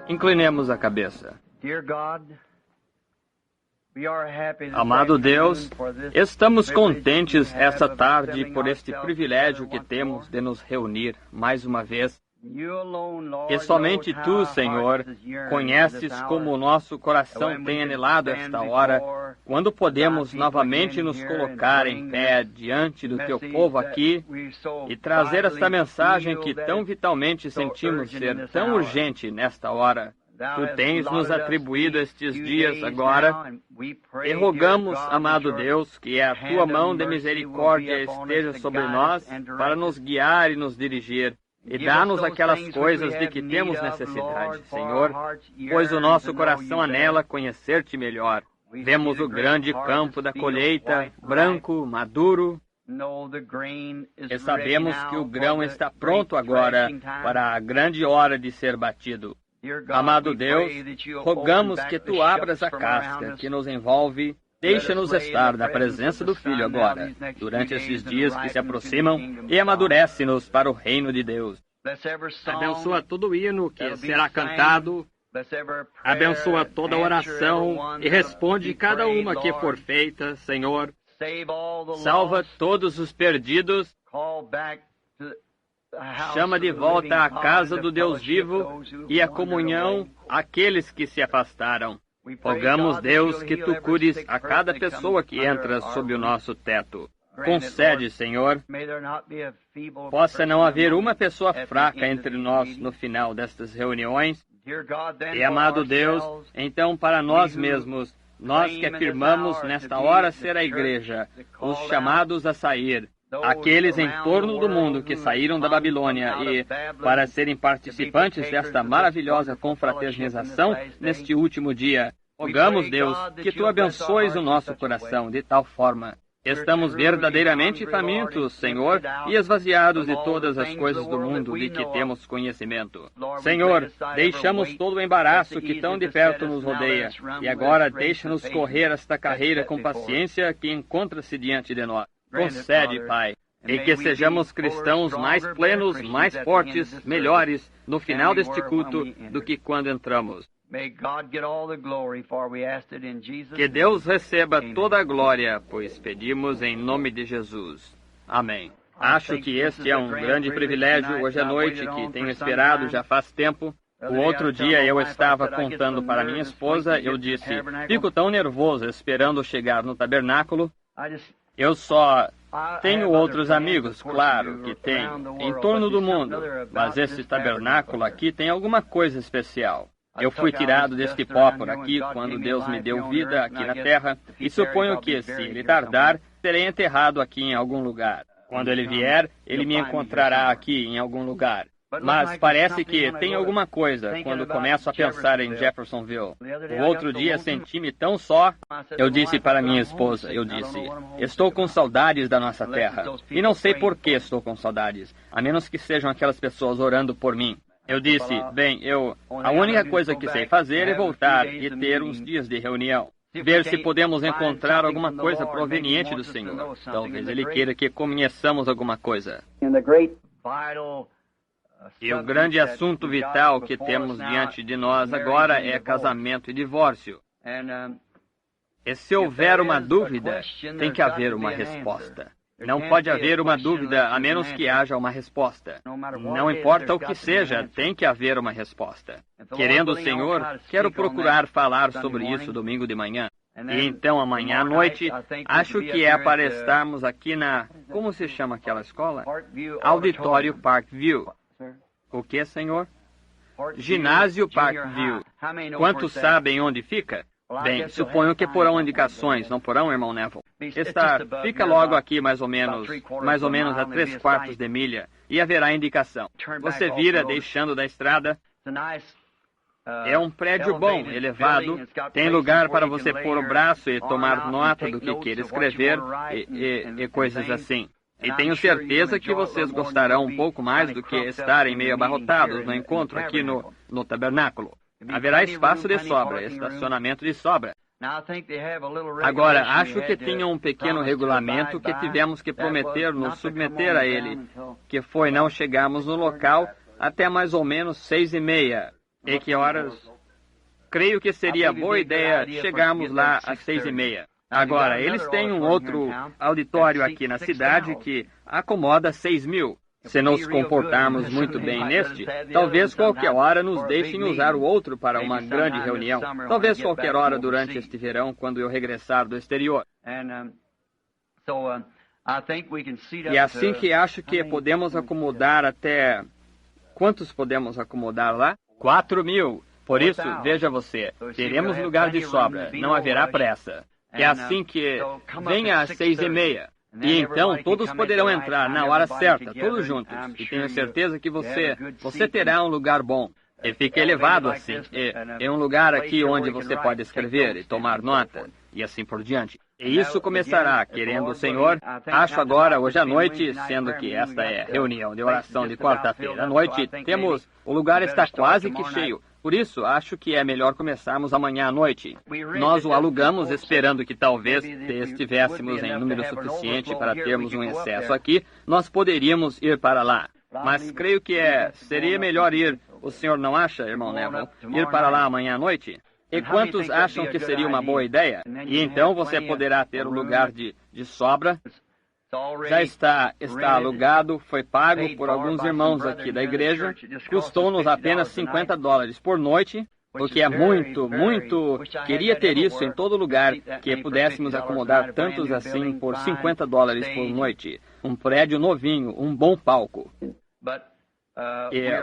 Inclinemos a cabeça. Amado Deus, estamos contentes esta tarde por este privilégio que temos de nos reunir mais uma vez. E somente Tu, Senhor, conheces como o nosso coração tem anelado esta hora, quando podemos novamente nos colocar em pé diante do Teu povo aqui e trazer esta mensagem que tão vitalmente sentimos ser tão urgente nesta hora. Tu tens nos atribuído estes dias agora e rogamos, amado Deus, que a Tua mão de misericórdia esteja sobre nós para nos guiar e nos dirigir. E dá-nos aquelas coisas de que temos necessidade, Senhor, pois o nosso coração anela conhecer-te melhor. Vemos o grande campo da colheita, branco, maduro, e sabemos que o grão está pronto agora para a grande hora de ser batido. Amado Deus, rogamos que Tu abras a casca que nos envolve. Deixa-nos estar na presença do Filho agora, durante esses dias que se aproximam, e amadurece-nos para o reino de Deus. Abençoa todo hino que será cantado, abençoa toda oração e responde cada uma que for feita, Senhor. Salva todos os perdidos, chama de volta à casa do Deus vivo e a comunhão àqueles que se afastaram. Rogamos, Deus, que Tu cures a cada pessoa que entra sob o nosso teto. Concede, Senhor, possa não haver uma pessoa fraca entre nós no final destas reuniões. E, amado Deus, então para nós mesmos, nós que afirmamos nesta hora ser a igreja, os chamados a sair, aqueles em torno do mundo que saíram da Babilônia e para serem participantes desta maravilhosa confraternização neste último dia. Rogamos, Deus, que Tu abençoes o nosso coração de tal forma. Estamos verdadeiramente famintos, Senhor, e esvaziados de todas as coisas do mundo de que temos conhecimento. Senhor, deixamos todo o embaraço que tão de perto nos rodeia, e agora deixa-nos correr esta carreira com paciência que encontra-se diante de nós. Concede, Pai, e que sejamos cristãos mais plenos, mais fortes, melhores, no final deste culto, do que quando entramos. Que Deus receba toda a glória, pois pedimos em nome de Jesus. Amém. Acho que este é um grande privilégio hoje à noite, que tenho esperado já faz tempo. O outro dia eu estava contando para minha esposa, eu disse, fico tão nervoso esperando chegar no tabernáculo. Eu só tenho outros amigos, claro que tenho, em torno do mundo, mas esse tabernáculo aqui tem alguma coisa especial. Eu fui tirado deste pó por aqui quando Deus me deu vida aqui na terra, e suponho que, se Ele tardar, serei enterrado aqui em algum lugar. Quando Ele vier, Ele me encontrará aqui em algum lugar. Mas parece que tem alguma coisa quando começo a pensar em Jeffersonville. O outro dia senti-me tão só. Eu disse para minha esposa, estou com saudades da nossa terra. E não sei por que estou com saudades, a menos que sejam aquelas pessoas orando por mim. Eu disse, a única coisa que sei fazer é voltar e ter uns dias de reunião. Ver se podemos encontrar alguma coisa proveniente do Senhor. Talvez Ele queira que conheçamos alguma coisa. E o grande assunto vital que temos diante de nós agora é casamento e divórcio. E se houver uma dúvida, tem que haver uma resposta. Não pode haver uma dúvida a menos que haja uma resposta. Não importa o que seja, tem que haver uma resposta. Querendo o Senhor, quero procurar falar sobre isso domingo de manhã. E então, amanhã à noite, acho que é para estarmos aqui na... Como se chama aquela escola? Auditório Parkview. O que, Senhor? Ginásio Parkview. Quantos sabem onde fica? Suponho que porão indicações, não porão, irmão Neville? Fica logo aqui mais ou menos a 3/4 de milha, e haverá indicação. Você vira deixando da estrada. É um prédio bom, elevado, tem lugar para você pôr o braço e tomar nota do que queira escrever e coisas assim. E tenho certeza que vocês gostarão um pouco mais do que estarem meio abarrotados no encontro aqui no tabernáculo. Haverá espaço de sobra, estacionamento de sobra. Agora, acho que tinha um pequeno regulamento que tivemos que prometer nos submeter a ele, que foi não chegarmos no local até mais ou menos 6:30. E que horas? Creio que seria boa ideia chegarmos lá às 6:30. Agora, eles têm um outro auditório aqui na cidade que acomoda 6.000. Se nos comportarmos muito bem neste, talvez qualquer hora nos deixem usar o outro para uma grande reunião. Talvez qualquer hora durante este verão, quando eu regressar do exterior. E assim que acho que podemos acomodar até... Quantos podemos acomodar lá? 4.000. Por isso, veja você, teremos lugar de sobra, não haverá pressa. É assim que venha às 6:30. E então todos poderão entrar na hora certa, todos juntos. E tenho certeza que você terá um lugar bom. E fica elevado assim. É um lugar aqui onde você pode escrever e tomar nota, e assim por diante. E isso começará, querendo o Senhor, acho agora, hoje à noite, sendo que esta é a reunião de oração de quarta-feira à noite, o lugar está quase que cheio. Por isso, acho que é melhor começarmos amanhã à noite. Nós o alugamos esperando que talvez, se estivéssemos em número suficiente para termos um excesso aqui, nós poderíamos ir para lá. Mas creio que seria melhor ir, o senhor não acha, irmão Neville, ir para lá amanhã à noite? E quantos acham que seria uma boa ideia? E então você poderá ter um lugar de sobra. Já está alugado, foi pago por alguns irmãos aqui da igreja. Custou-nos apenas $50 por noite, o que é muito. Queria ter isso em todo lugar, que pudéssemos acomodar tantos assim por $50 por noite. Um prédio novinho, um bom palco.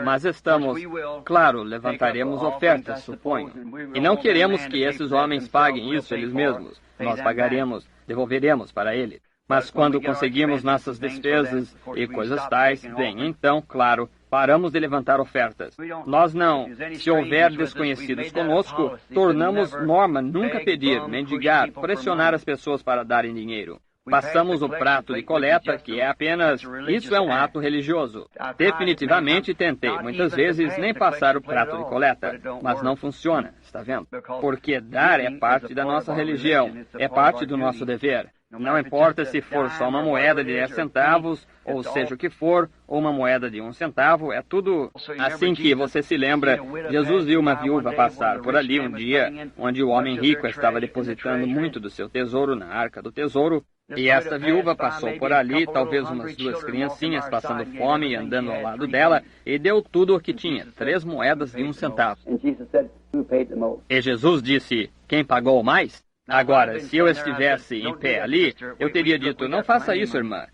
Mas estamos, claro, levantaremos ofertas, suponho. E não queremos que esses homens paguem isso eles mesmos. Nós pagaremos, devolveremos para eles. Mas quando conseguirmos nossas despesas e coisas tais, bem, então, claro, paramos de levantar ofertas. Nós não, se houver desconhecidos conosco, tornamos norma nunca pedir, mendigar, pressionar as pessoas para darem dinheiro. Passamos o prato de coleta, que é apenas... Isso é um ato religioso. Definitivamente tentei, muitas vezes, nem passar o prato de coleta. Mas não funciona, está vendo? Porque dar é parte da nossa religião, é parte do nosso dever. Não importa se for só uma moeda de 10 centavos, ou seja o que for, ou uma moeda de 1 centavo, é tudo... Assim que você se lembra, Jesus viu uma viúva passar por ali um dia, onde o homem rico estava depositando muito do seu tesouro na arca do tesouro, e esta viúva passou por ali, talvez umas 2 criancinhas passando fome e andando ao lado dela, e deu tudo o que tinha, 3 moedas de 1 centavo. E Jesus disse, quem pagou mais? Agora, se eu estivesse em pé ali, eu teria dito, não faça isso, irmã.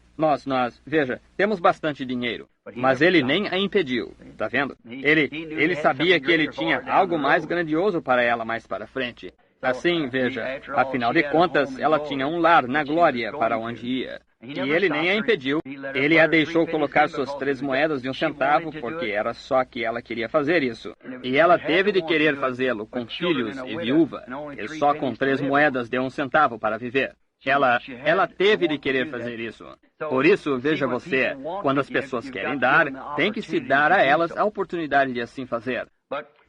Veja, temos bastante dinheiro. Mas ele nem a impediu, está vendo? Ele sabia que ele tinha algo mais grandioso para ela mais para frente. Assim, veja, afinal de contas, ela tinha um lar na glória para onde ia. E ele nem a impediu. Ele a deixou colocar suas 3 moedas de 1 centavo, porque era só que ela queria fazer isso. E ela teve de querer fazê-lo com filhos e viúva, e só com 3 moedas de 1 centavo para viver. Ela teve de querer fazer isso. Por isso, veja você, quando as pessoas querem dar, tem que se dar a elas a oportunidade de assim fazer.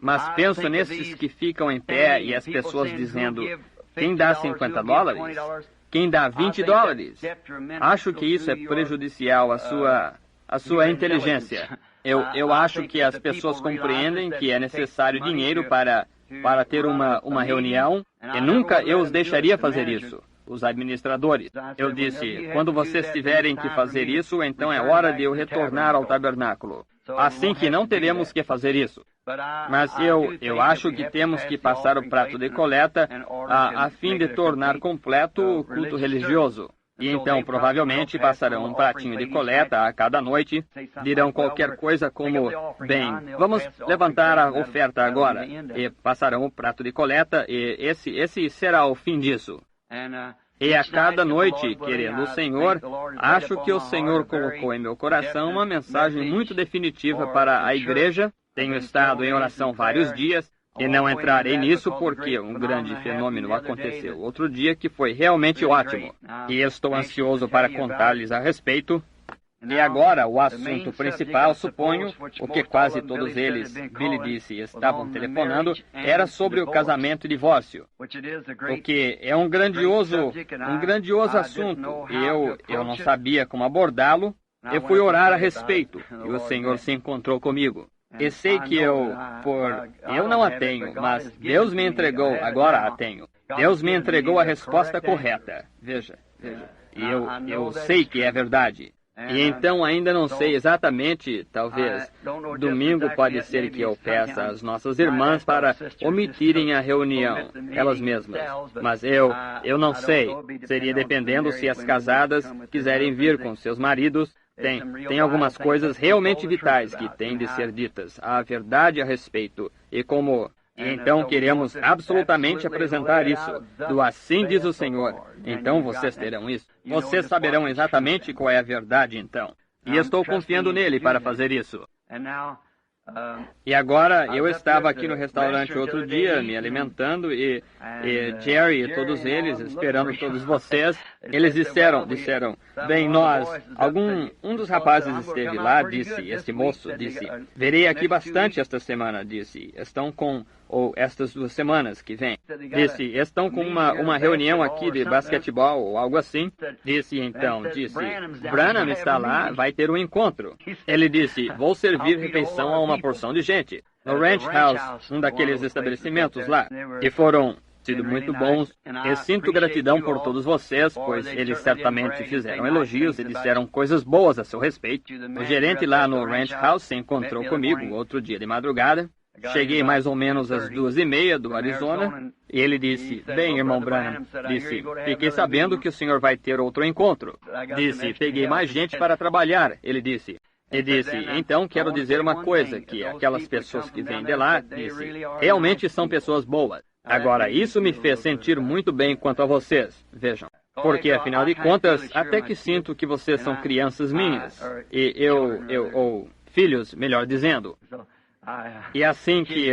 Mas penso nesses que ficam em pé e as pessoas dizendo, quem dá $50? Quem dá $20? Acho que isso é prejudicial à sua inteligência. Eu acho que as pessoas compreendem que é necessário dinheiro para ter uma reunião, e nunca eu os deixaria fazer isso. Os administradores. Eu disse, quando vocês tiverem que fazer isso, então é hora de eu retornar ao tabernáculo. Assim que não teremos que fazer isso. Mas eu acho que temos que passar o prato de coleta a fim de tornar completo o culto religioso. E então, provavelmente, passarão um pratinho de coleta a cada noite, dirão qualquer coisa como, bem, vamos levantar a oferta agora, e passarão o prato de coleta, e esse será o fim disso. E a cada noite, querendo o Senhor, acho que o Senhor colocou em meu coração uma mensagem muito definitiva para a igreja. Tenho estado em oração vários dias, e não entrarei nisso porque um grande fenômeno aconteceu outro dia que foi realmente ótimo. E estou ansioso para contar-lhes a respeito. E agora, o assunto principal, suponho, o que quase todos eles, Billy disse, estavam telefonando, era sobre o casamento e divórcio. O que é um grandioso assunto. E eu não sabia como abordá-lo. Eu fui orar a respeito, e o Senhor se encontrou comigo. E sei que eu não a tenho, mas Deus me entregou, agora a tenho. Deus me entregou a resposta correta. Veja. E eu sei que é verdade. E então ainda não sei exatamente, talvez, domingo pode ser que eu peça às nossas irmãs para omitirem a reunião, elas mesmas. Mas eu não sei. Seria dependendo se as casadas quiserem vir com seus maridos. Tem algumas coisas realmente vitais que têm de ser ditas, a verdade a respeito. E então queremos absolutamente apresentar isso, do assim diz o Senhor. Então vocês terão isso. Vocês saberão exatamente qual é a verdade, então. E estou confiando nele para fazer isso. E agora, eu estava aqui no restaurante outro dia, me alimentando, e Jerry e todos eles, esperando todos vocês, eles disseram, bem, um dos rapazes esteve lá, este moço disse, verei aqui bastante esta semana, disse, estas 2 semanas que vêm. Disse, estão com uma reunião aqui de basquetebol ou algo assim. Disse, Branham está lá, vai ter um encontro. Ele disse, vou servir refeição a uma porção de gente. No Ranch House, um daqueles estabelecimentos lá. E foram sido muito bons. E sinto gratidão por todos vocês, pois eles certamente fizeram elogios e disseram coisas boas a seu respeito. O gerente lá no Ranch House se encontrou comigo outro dia de madrugada. Cheguei mais ou menos às 2:30 do Arizona, e ele disse, bem, irmão Branham, fiquei sabendo que o senhor vai ter outro encontro. Disse, peguei mais gente para trabalhar, ele disse. E disse, então quero dizer uma coisa, que aquelas pessoas que vêm de lá, realmente são pessoas boas. Agora, isso me fez sentir muito bem quanto a vocês, vejam. Porque, afinal de contas, até que sinto que vocês são crianças minhas. E ou filhos, melhor dizendo. E assim que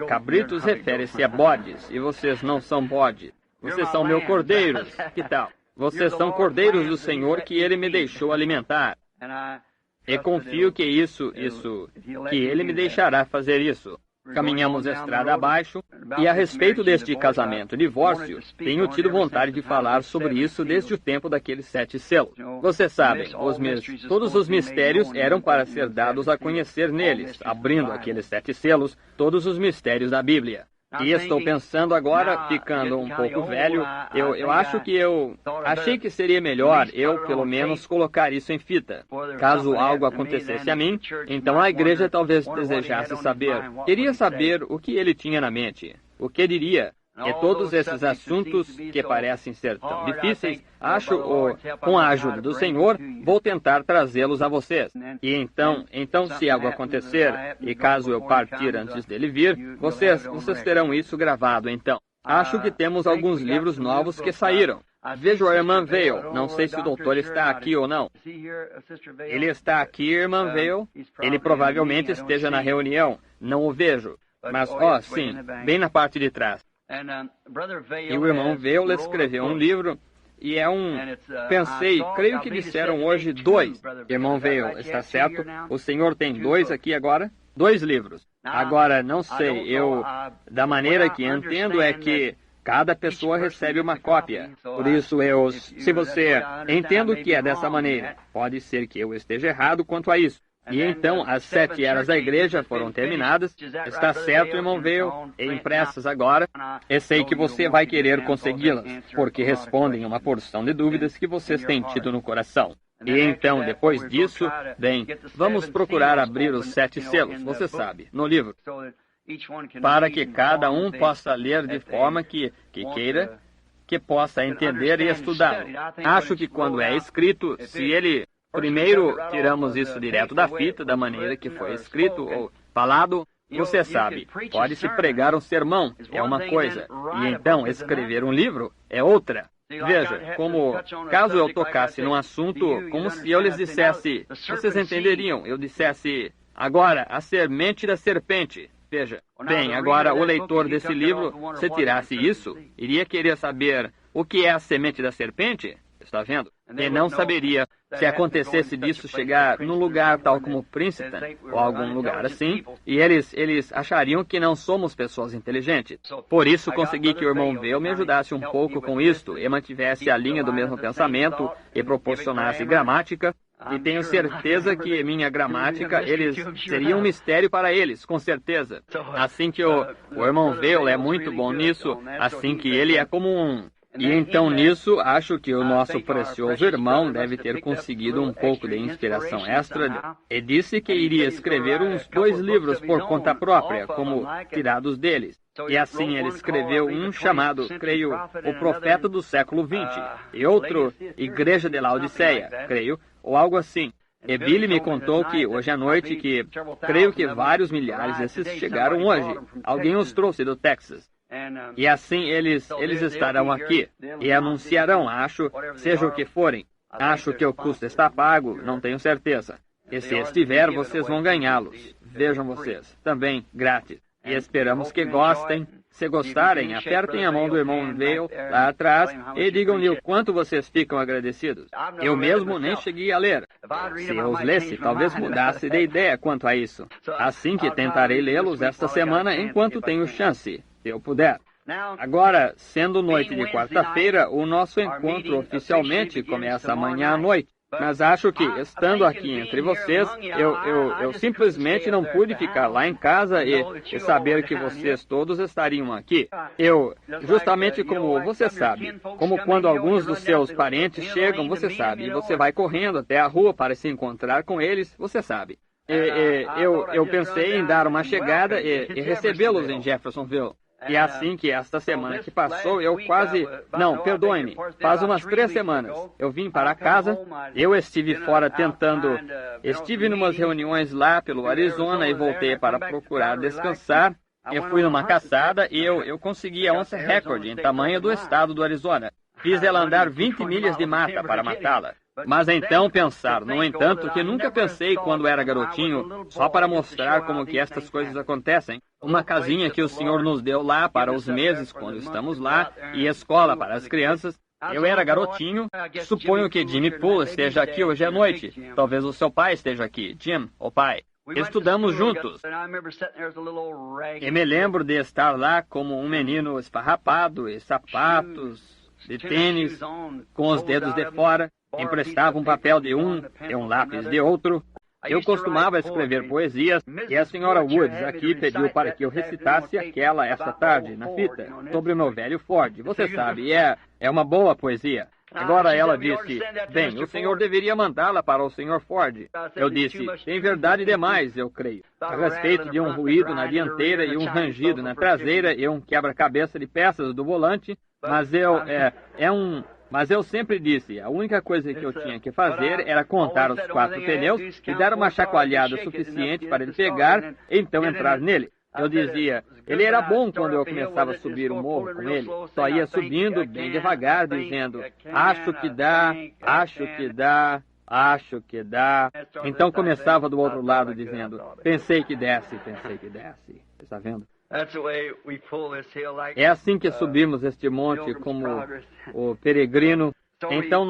cabritos refere-se a bodes, e vocês não são bodes. Vocês são meus cordeiros, que tal? Vocês são cordeiros do Senhor que Ele me deixou alimentar. E confio que que Ele me deixará fazer isso. Caminhamos a estrada abaixo, e a respeito deste casamento-divórcio, tenho tido vontade de falar sobre isso desde o tempo daqueles 7 selos. Vocês sabem, todos os mistérios eram para ser dados a conhecer neles, abrindo aqueles 7 selos, todos os mistérios da Bíblia. E estou pensando agora, ficando um pouco velho, eu acho que achei que seria melhor pelo menos, colocar isso em fita. Caso algo acontecesse a mim, então a igreja talvez desejasse saber, queria saber o que ele tinha na mente, o que diria. E todos esses assuntos que parecem ser tão difíceis, acho, com a ajuda do Senhor, vou tentar trazê-los a vocês. E então, se algo acontecer, e caso eu partir antes dele vir, vocês terão isso gravado então. Acho que temos alguns livros novos que saíram. Vejo a irmã Vail, não sei se o doutor está aqui ou não. Ele está aqui, irmã Vail. Ele provavelmente esteja na reunião, não o vejo. Mas, sim, bem na parte de trás. E o irmão Vail escreveu um livro, e creio que disseram hoje 2. Irmão Vail, está certo? O senhor tem 2 aqui agora? 2 livros. Agora, não sei, da maneira que entendo é que cada pessoa recebe uma cópia. Por isso, se você entendo que é dessa maneira, pode ser que eu esteja errado quanto a isso. E então, as 7 eras da igreja foram terminadas. Está certo, irmão Vail, impressas agora. E sei que você vai querer consegui-las, porque respondem a uma porção de dúvidas que vocês têm tido no coração. E então, depois disso, vamos procurar abrir os 7 selos, você sabe, no livro, para que cada um possa ler de forma que queira, que possa entender e estudá-lo. Acho que quando é escrito, se ele... Primeiro, tiramos isso direto da fita, da maneira que foi escrito ou falado. Você sabe, pode-se pregar um sermão, é uma coisa, e então escrever um livro é outra. Veja, caso eu tocasse num assunto, como se eu lhes dissesse, vocês entenderiam, eu dissesse, agora, a semente da serpente. Veja, bem, agora o leitor desse livro, se tirasse isso, iria querer saber o que é a semente da serpente? Está vendo? E não saberia se acontecesse disso chegar num lugar tal como Princeton, ou algum lugar assim, e eles achariam que não somos pessoas inteligentes. Por isso consegui que o irmão Vail me ajudasse um pouco com isto, e mantivesse a linha do mesmo pensamento, e proporcionasse gramática, E tenho certeza que minha gramática, seria um mistério para eles, com certeza. Assim que o irmão Vail é muito bom nisso, assim que ele é como um... E então nisso, acho que o nosso precioso irmão deve ter conseguido um pouco de inspiração extra e disse que iria escrever uns 2 livros por conta própria, como tirados deles. E assim ele escreveu um chamado, creio, O Profeta do Século XX, e outro, Igreja de Laodiceia, creio, ou algo assim. E Billy me contou que hoje à noite creio que vários milhares desses chegaram hoje. Alguém os trouxe do Texas. E assim eles estarão aqui e anunciarão, acho, seja o que forem. Acho que o custo está pago, não tenho certeza. E se estiver, vocês vão ganhá-los. Vejam vocês, também grátis. E esperamos que gostem. Se gostarem, apertem a mão do irmão Vail lá atrás e digam-lhe o quanto vocês ficam agradecidos. Eu mesmo nem cheguei a ler. Se eu os lesse, talvez mudasse de ideia quanto a isso. Assim que tentarei lê-los esta semana enquanto tenho chance, se eu puder. Agora, sendo noite de quarta-feira, o nosso encontro oficialmente começa amanhã à noite. Mas acho que, estando aqui entre vocês, eu simplesmente não pude ficar lá em casa e saber que vocês todos estariam aqui. Justamente como você sabe, como quando alguns dos seus parentes chegam, você sabe, e você vai correndo até a rua para se encontrar com eles, você sabe. Eu pensei em dar uma chegada e recebê-los em Jeffersonville. E assim que esta semana que passou, eu quase... Não, perdoe-me, faz umas 3 semanas. Eu vim para casa, eu estive fora tentando... Estive em umas reuniões lá pelo Arizona e voltei para procurar descansar. Eu fui numa caçada e eu consegui a onça recorde em tamanho do estado do Arizona. Fiz ela andar 20 milhas de mata para matá-la. Mas então pensar, no entanto, que nunca pensei quando era garotinho, só para mostrar como que estas coisas acontecem. Uma casinha que o Senhor nos deu lá para os meses quando estamos lá, e escola para as crianças. Eu era garotinho, suponho que Jimmy Poole esteja aqui hoje à noite. Talvez o seu pai esteja aqui, Jim, o pai. Estudamos juntos. E me lembro de estar lá como um menino esfarrapado e sapatos de tênis, com os dedos de fora. Emprestava um papel de um e um lápis de outro. Eu costumava escrever poesias e a senhora Woods aqui pediu para que eu recitasse aquela esta tarde, na fita, sobre o meu velho Ford. Você sabe, é uma boa poesia. Agora ela disse, bem, o senhor deveria mandá-la para o senhor Ford. Eu disse, tem verdade demais, eu creio, a respeito de um ruído na dianteira e um rangido na traseira e um quebra-cabeça de peças do volante, mas eu sempre disse, a única coisa que eu tinha que fazer era contar os 4 pneus e dar uma chacoalhada suficiente para ele pegar e então entrar nele. Eu dizia, ele era bom quando eu começava a subir o morro com ele. Só ia subindo bem devagar, dizendo, acho que dá, acho que dá, acho que dá. Então começava do outro lado dizendo, pensei que desce. Está vendo? É assim que subimos este monte como o peregrino. Então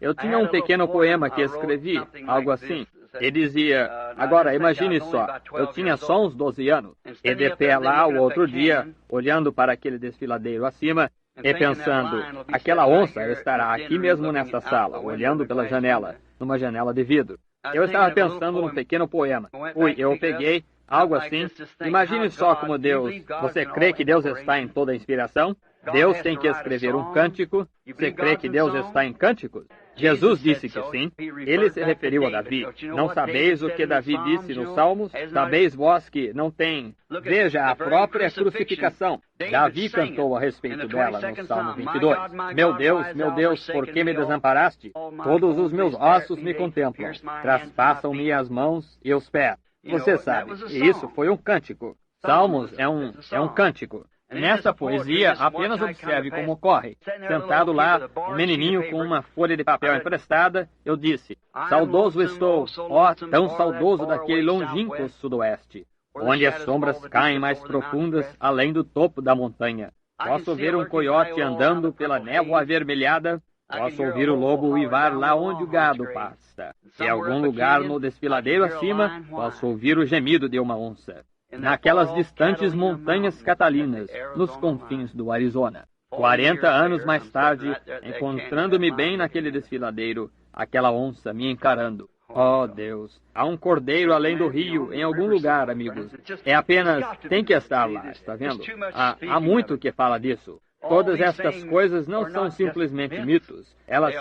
eu tinha um pequeno poema que escrevi, algo assim. E dizia, agora imagine só, eu tinha só uns 12 anos, e de pé lá o outro dia, olhando para aquele desfiladeiro acima, e pensando, aquela onça estará aqui mesmo nesta sala, olhando pela janela, numa janela de vidro. Eu estava pensando num pequeno poema. Eu peguei, algo assim, imagine só como Deus, você crê que Deus está em toda a inspiração? Deus tem que escrever um cântico. Você crê que Deus está em cânticos? Jesus disse que sim. Ele se referiu a Davi. Não sabeis o que Davi disse nos Salmos? Sabeis vós que não tem... Veja a própria crucificação. Davi cantou a respeito dela no Salmo 22. Meu Deus, por que me desamparaste? Todos os meus ossos me contemplam. Traspassam-me as mãos e os pés. Você sabe, e isso foi um cântico. Salmos é um cântico. Nessa poesia, apenas observe como ocorre. Sentado lá, um menininho com uma folha de papel emprestada, eu disse, saudoso estou, ó, tão saudoso daquele longínquo sudoeste, onde as sombras caem mais profundas além do topo da montanha. Posso ver um coiote andando pela névoa avermelhada, posso ouvir o lobo uivar lá onde o gado pasta. Em algum lugar no desfiladeiro acima, posso ouvir o gemido de uma onça. Naquelas distantes montanhas catalinas, nos confins do Arizona. 40 anos mais tarde, encontrando-me bem naquele desfiladeiro, aquela onça me encarando. Oh, Deus, há um cordeiro além do rio, em algum lugar, amigos. É apenas, tem que estar lá, está vendo? Há muito que fala disso. Todas estas coisas não são simplesmente mitos. Elas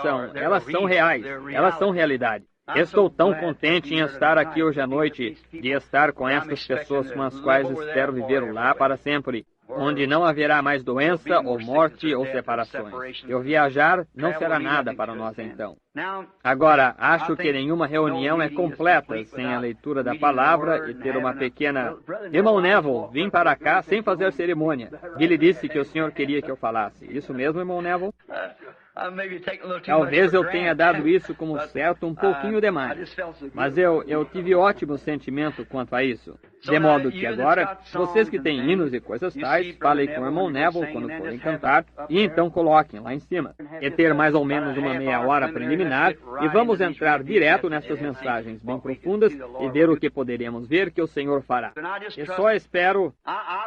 são reais, elas são realidade. Estou tão contente em estar aqui hoje à noite, de estar com estas pessoas com as quais espero viver lá para sempre, onde não haverá mais doença, ou morte, ou separações. Eu viajar não será nada para nós então. Agora, acho que nenhuma reunião é completa sem a leitura da palavra e ter uma pequena... Irmão Neville, vim para cá sem fazer cerimônia. Billy disse que o senhor queria que eu falasse. Isso mesmo, irmão Neville? Talvez eu tenha dado isso como certo um pouquinho demais, mas eu tive ótimo sentimento quanto a isso. De modo que agora, vocês que têm hinos e coisas tais, falem com o irmão Neville quando forem cantar, e então coloquem lá em cima. E ter mais ou menos uma meia hora preliminar, e vamos entrar direto nessas mensagens bem profundas e ver o que poderemos ver que o Senhor fará. E só espero...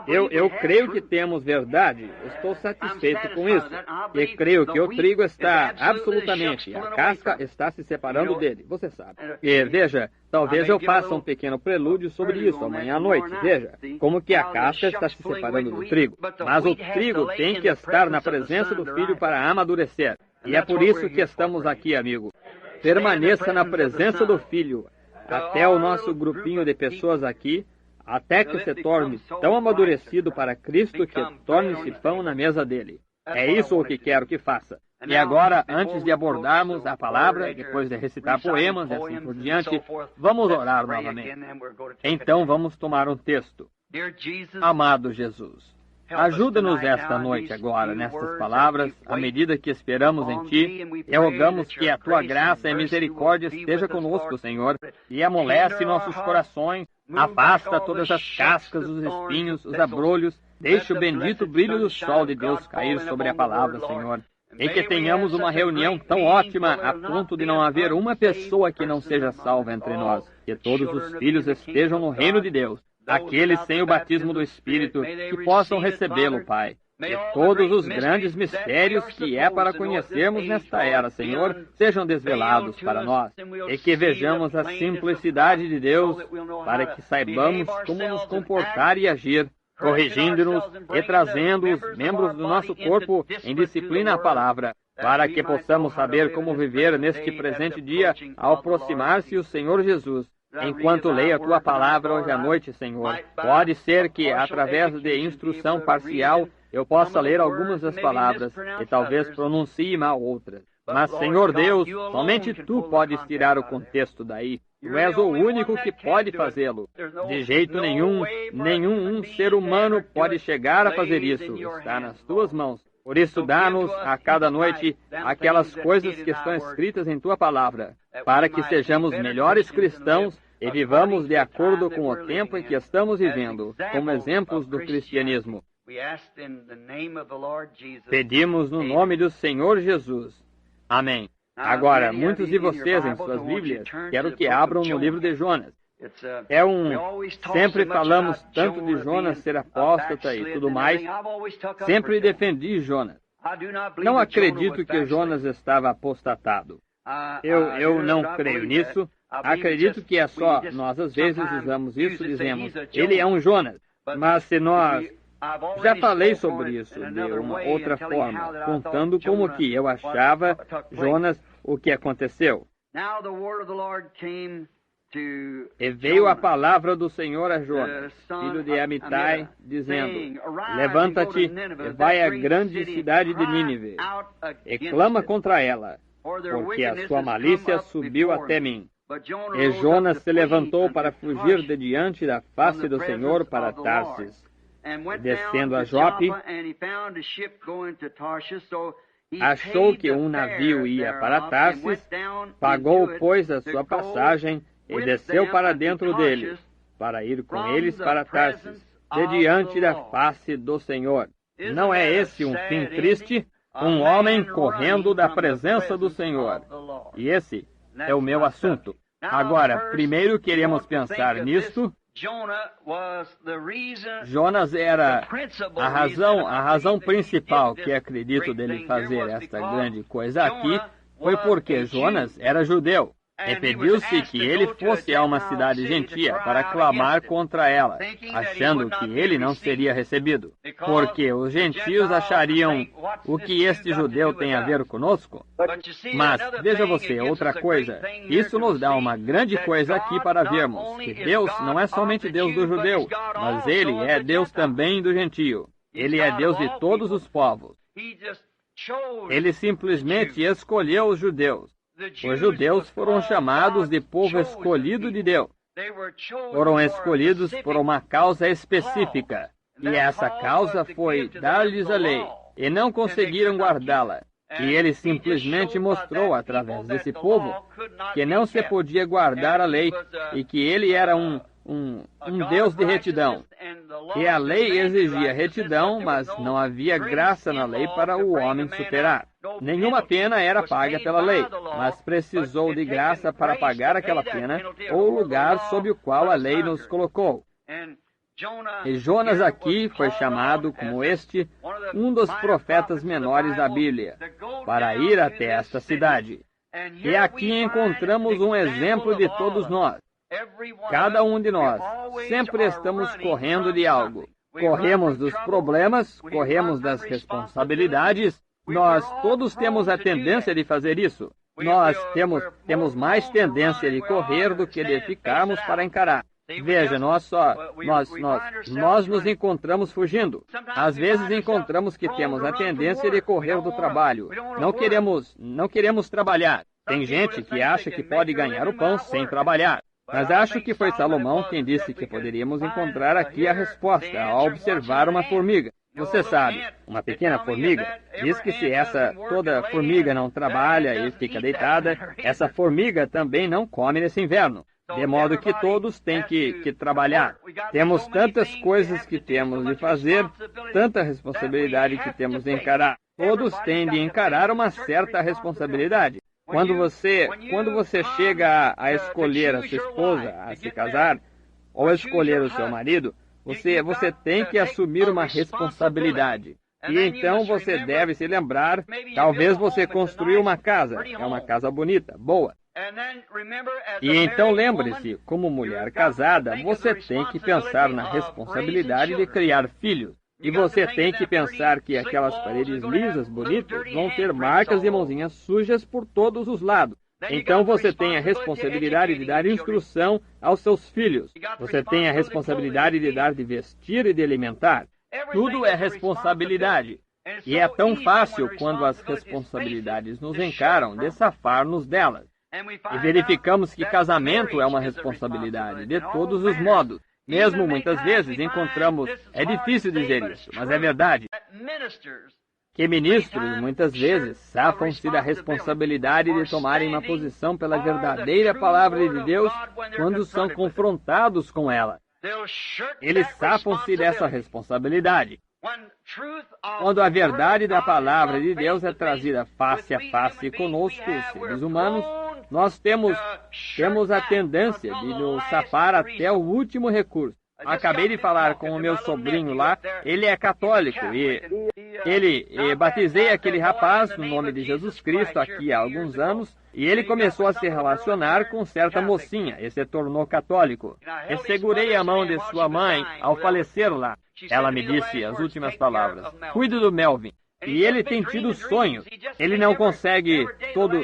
Eu creio que temos verdade, estou satisfeito com isso. E creio que o trigo está absolutamente, a casca está se separando dele, você sabe. E veja, talvez eu faça um pequeno prelúdio sobre isso amanhã à noite. Veja, como que a casca está se separando do trigo. Mas o trigo tem que estar na presença do Filho para amadurecer. E é por isso que estamos aqui, amigo. Permaneça na presença do Filho, até o nosso grupinho de pessoas aqui, até que se torne tão amadurecido para Cristo que torne-se pão na mesa dele. É isso o que quero que faça. E agora, antes de abordarmos a palavra, depois de recitar poemas e assim por diante, vamos orar novamente. Então vamos tomar um texto. Amado Jesus, ajuda-nos esta noite agora, nestas palavras, à medida que esperamos em Ti, e rogamos que a Tua graça e misericórdia esteja conosco, Senhor, e amolece nossos corações, afasta todas as cascas, os espinhos, os abrolhos, deixe o bendito brilho do sol de Deus cair sobre a palavra, Senhor. E que tenhamos uma reunião tão ótima a ponto de não haver uma pessoa que não seja salva entre nós. Que todos os filhos estejam no reino de Deus. Aqueles sem o batismo do Espírito, que possam recebê-lo, Pai. E todos os grandes mistérios que é para conhecermos nesta era, Senhor, sejam desvelados para nós. E que vejamos a simplicidade de Deus, para que saibamos como nos comportar e agir, corrigindo-nos e trazendo os membros do nosso corpo em disciplina à palavra, para que possamos saber como viver neste presente dia ao aproximar-se o Senhor Jesus. Enquanto leio a Tua palavra hoje à noite, Senhor, pode ser que, através de instrução parcial, eu possa ler algumas das palavras e talvez pronuncie mal outras. Mas, Senhor Deus, somente Tu podes tirar o contexto daí. Tu és o único que pode fazê-lo. De jeito nenhum ser humano pode chegar a fazer isso. Está nas Tuas mãos. Por isso, dá-nos a cada noite aquelas coisas que estão escritas em Tua palavra, para que sejamos melhores cristãos e vivamos de acordo com o tempo em que estamos vivendo, como exemplos do cristianismo. Pedimos no nome do Senhor Jesus. Amém. Agora, muitos de vocês em suas Bíblias, quero que abram no livro de Jonas. Sempre falamos tanto de Jonas ser apóstata e tudo mais. Sempre defendi Jonas. Não acredito que Jonas estava apostatado. Eu não creio nisso. Acredito que é só nós às vezes usamos isso, dizemos, ele é um Jonas. Mas se nós... Já falei sobre isso de uma outra forma, contando como que eu achava Jonas o que aconteceu. E veio a palavra do Senhor a Jonas, filho de Amitai, dizendo, levanta-te e vai à grande cidade de Nínive, e clama contra ela, porque a sua malícia subiu até mim. E Jonas se levantou para fugir de diante da face do Senhor para Tarsis. Descendo a Jope, achou que um navio ia para Tarsis, pagou, pois, a sua passagem e desceu para dentro dele, para ir com eles para Tarsis, de diante da face do Senhor. Não é esse um fim triste? Um homem correndo da presença do Senhor. E esse é o meu assunto. Agora, primeiro queremos pensar nisto. Jonas era a razão principal que acredito dele fazer esta grande coisa aqui foi porque Jonas era judeu. E pediu-se que ele fosse a uma cidade gentia para clamar contra ela, achando que ele não seria recebido. Porque os gentios achariam: o que este judeu tem a ver conosco? Mas, veja você, outra coisa, isso nos dá uma grande coisa aqui para vermos, que Deus não é somente Deus do judeu, mas Ele é Deus também do gentio. Ele é Deus de todos os povos. Ele simplesmente escolheu os judeus. Os judeus foram chamados de povo escolhido de Deus. Foram escolhidos por uma causa específica. E essa causa foi dar-lhes a lei. E não conseguiram guardá-la. E ele simplesmente mostrou, através desse povo, que não se podia guardar a lei e que ele era um Deus de retidão. E a lei exigia retidão, mas não havia graça na lei para o homem superar. Nenhuma pena era paga pela lei, mas precisou de graça para pagar aquela pena, ou o lugar sob o qual a lei nos colocou. E Jonas aqui foi chamado como um dos profetas menores da Bíblia, para ir até esta cidade. E aqui encontramos um exemplo de todos nós. Cada um de nós sempre estamos correndo de algo. Corremos dos problemas, corremos das responsabilidades. Nós todos temos a tendência de fazer isso. Nós temos mais tendência de correr do que de ficarmos para encarar. Veja, nós nos encontramos fugindo. Às vezes encontramos que temos a tendência de correr do trabalho. Não queremos trabalhar. Tem gente que acha que pode ganhar o pão sem trabalhar. Mas acho que foi Salomão quem disse que poderíamos encontrar aqui a resposta ao observar uma formiga. Você sabe, uma pequena formiga diz que se toda formiga não trabalha e fica deitada, essa formiga também não come nesse inverno. De modo que todos têm que trabalhar. Temos tantas coisas que temos de fazer, tanta responsabilidade que temos de encarar. Todos têm de encarar uma certa responsabilidade. Quando você chega a escolher a sua esposa, a se casar, ou escolher o seu marido, você tem que assumir uma responsabilidade. E então você deve se lembrar, talvez você construiu uma casa, é uma casa bonita, boa. E então lembre-se, como mulher casada, você tem que pensar na responsabilidade de criar filhos. E você tem que pensar que aquelas paredes lisas, bonitas, vão ter marcas de mãozinhas sujas por todos os lados. Então você tem a responsabilidade de dar instrução aos seus filhos. Você tem a responsabilidade de dar de vestir e de alimentar. Tudo é responsabilidade. E é tão fácil quando as responsabilidades nos encaram de safar-nos delas. E verificamos que casamento é uma responsabilidade de todos os modos. Mesmo muitas vezes encontramos, é difícil dizer isso, mas é verdade, que ministros muitas vezes safam-se da responsabilidade de tomarem uma posição pela verdadeira palavra de Deus quando são confrontados com ela. Eles safam-se dessa responsabilidade. Quando a verdade da palavra de Deus é trazida face a face conosco, os seres humanos, nós temos a tendência de nos safar até o último recurso. Acabei de falar com o meu sobrinho lá, ele é católico e batizei aquele rapaz no nome de Jesus Cristo aqui há alguns anos e ele começou a se relacionar com certa mocinha e se tornou católico. Eu segurei a mão de sua mãe ao falecer lá. Ela me disse as últimas palavras: cuide do Melvin. E ele tem tido sonhos. Ele não consegue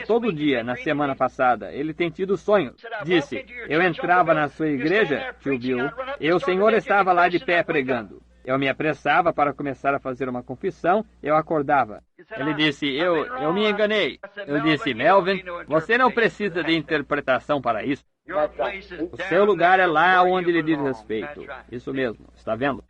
todo dia, na semana passada. Ele tem tido sonhos. Disse: eu entrava na sua igreja, tio Bill, e o Senhor estava lá de pé pregando. Eu me apressava para começar a fazer uma confissão, eu acordava. Ele disse: eu me enganei. Eu disse: Melvin, você não precisa de interpretação para isso. O seu lugar é lá onde lhe diz respeito. Isso mesmo, está vendo?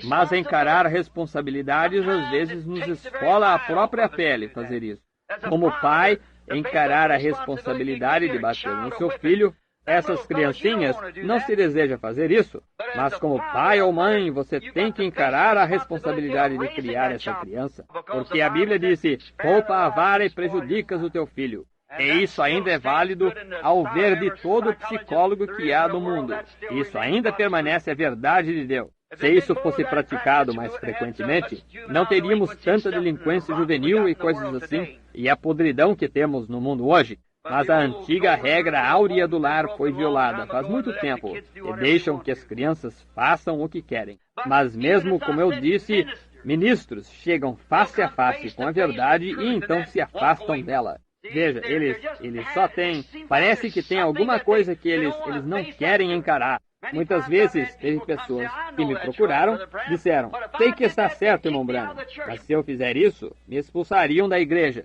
Mas encarar responsabilidades às vezes nos esfola a própria pele fazer isso. Como pai, encarar a responsabilidade de bater no seu filho, essas criancinhas não se deseja fazer isso, mas como pai ou mãe, você tem que encarar a responsabilidade de criar essa criança, porque a Bíblia disse: poupa a vara e prejudicas o teu filho. E isso ainda é válido ao ver de todo psicólogo que há no mundo. Isso ainda permanece a verdade de Deus. Se isso fosse praticado mais frequentemente, não teríamos tanta delinquência juvenil e coisas assim, e a podridão que temos no mundo hoje. Mas a antiga regra áurea do lar foi violada faz muito tempo e deixam que as crianças façam o que querem. Mas mesmo como eu disse, ministros chegam face a face com a verdade e então se afastam dela. Veja, eles só têm... Parece que tem alguma coisa que eles não querem encarar. Muitas vezes teve pessoas que me procuraram, disseram, sei que está certo, irmão Branham, mas se eu fizer isso, me expulsariam da igreja.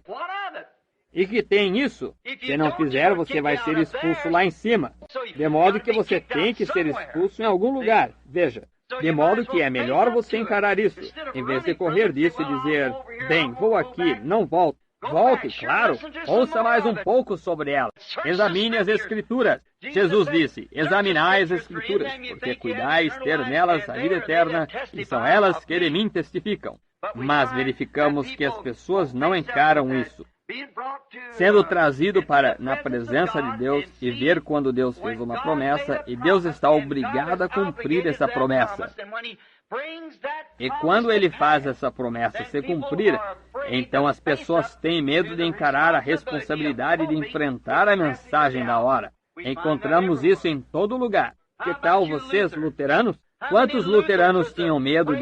E que tem isso? Se não fizer, você vai ser expulso lá em cima. De modo que você tem que ser expulso em algum lugar. Veja, de modo que é melhor você encarar isso, em vez de correr disso e dizer, bem, vou aqui, não volto. Volte, claro, ouça mais um pouco sobre ela. Examine as Escrituras. Jesus disse, examinai as Escrituras, porque cuidais ter nelas a vida eterna, e são elas que de mim testificam. Mas verificamos que as pessoas não encaram isso. Sendo trazido na presença de Deus e ver quando Deus fez uma promessa, e Deus está obrigado a cumprir essa promessa. E quando ele faz essa promessa se cumprir, então as pessoas têm medo de encarar a responsabilidade de enfrentar a mensagem da hora. Encontramos isso em todo lugar. Que tal vocês, luteranos? Quantos luteranos tinham medo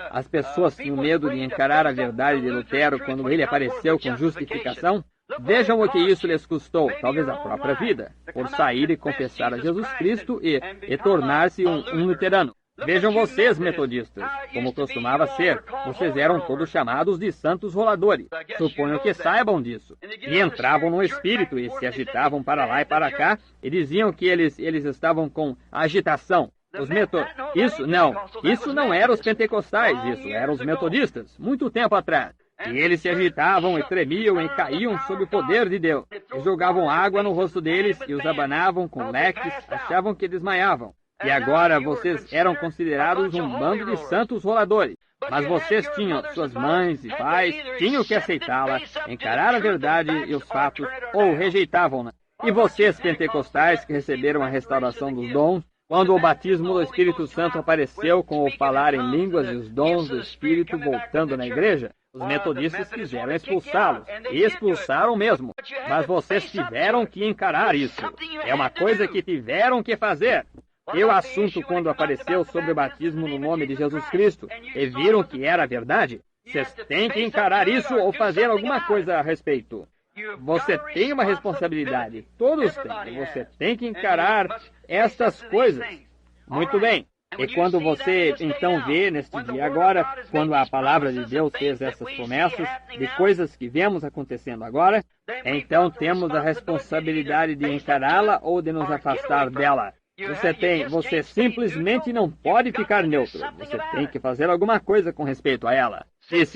as pessoas tinham medo de encarar a verdade de Lutero quando ele apareceu com justificação? Vejam o que isso lhes custou, talvez a própria vida, por sair e confessar a Jesus Cristo e tornar-se um luterano. Vejam vocês, metodistas, como costumava ser, vocês eram todos chamados de santos roladores. Suponho que saibam disso. E entravam no espírito e se agitavam para lá e para cá e diziam que eles estavam com agitação. Isso não era os pentecostais, isso eram os metodistas, muito tempo atrás. E eles se agitavam e tremiam e caíam sob o poder de Deus. E jogavam água no rosto deles e os abanavam com leques, achavam que desmaiavam. E agora vocês eram considerados um bando de santos roladores. Mas vocês tinham suas mães e pais, tinham que aceitá-la, encarar a verdade e os fatos, ou rejeitavam-na. E vocês, pentecostais, que receberam a restauração dos dons, quando o batismo do Espírito Santo apareceu com o falar em línguas e os dons do Espírito voltando na igreja, os metodistas quiseram expulsá-los, e expulsaram mesmo. Mas vocês tiveram que encarar isso. É uma coisa que tiveram que fazer. E o assunto, quando apareceu sobre o batismo no nome de Jesus Cristo, e viram que era verdade, vocês têm que encarar isso ou fazer alguma coisa a respeito. Você tem uma responsabilidade, todos têm, você tem que encarar estas coisas. Muito bem. E quando você então vê neste dia agora, quando a palavra de Deus fez essas promessas de coisas que vemos acontecendo agora, então temos a responsabilidade de encará-la ou de nos afastar dela. Você simplesmente não pode ficar neutro. Você tem que fazer alguma coisa com respeito a ela.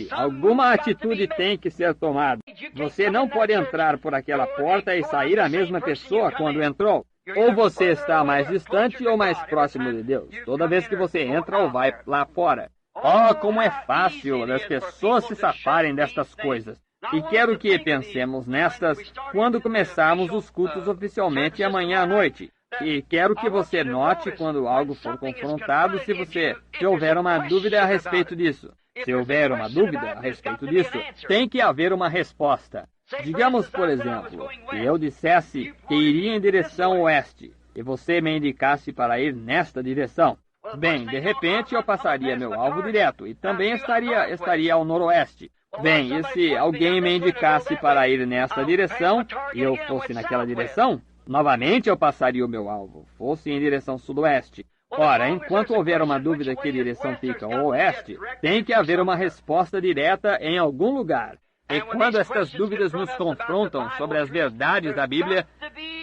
Alguma atitude tem que ser tomada. Você não pode entrar por aquela porta e sair a mesma pessoa quando entrou. Ou você está mais distante ou mais próximo de Deus, toda vez que você entra ou vai lá fora. Oh, como é fácil das pessoas se safarem destas coisas. E quero que pensemos nestas quando começarmos os cultos oficialmente amanhã à noite. E quero que você note quando algo for confrontado, se houver uma dúvida a respeito disso. Se houver uma dúvida a respeito disso, tem que haver uma resposta. Digamos, por exemplo, que eu dissesse que iria em direção oeste, e você me indicasse para ir nesta direção. Bem, de repente eu passaria meu alvo direto, e também estaria ao noroeste. Bem, e se alguém me indicasse para ir nesta direção, e eu fosse naquela direção, novamente eu passaria o meu alvo, fosse em direção sudoeste. Ora, enquanto houver uma dúvida que direção fica o oeste, tem que haver uma resposta direta em algum lugar. E quando estas dúvidas nos confrontam sobre as verdades da Bíblia,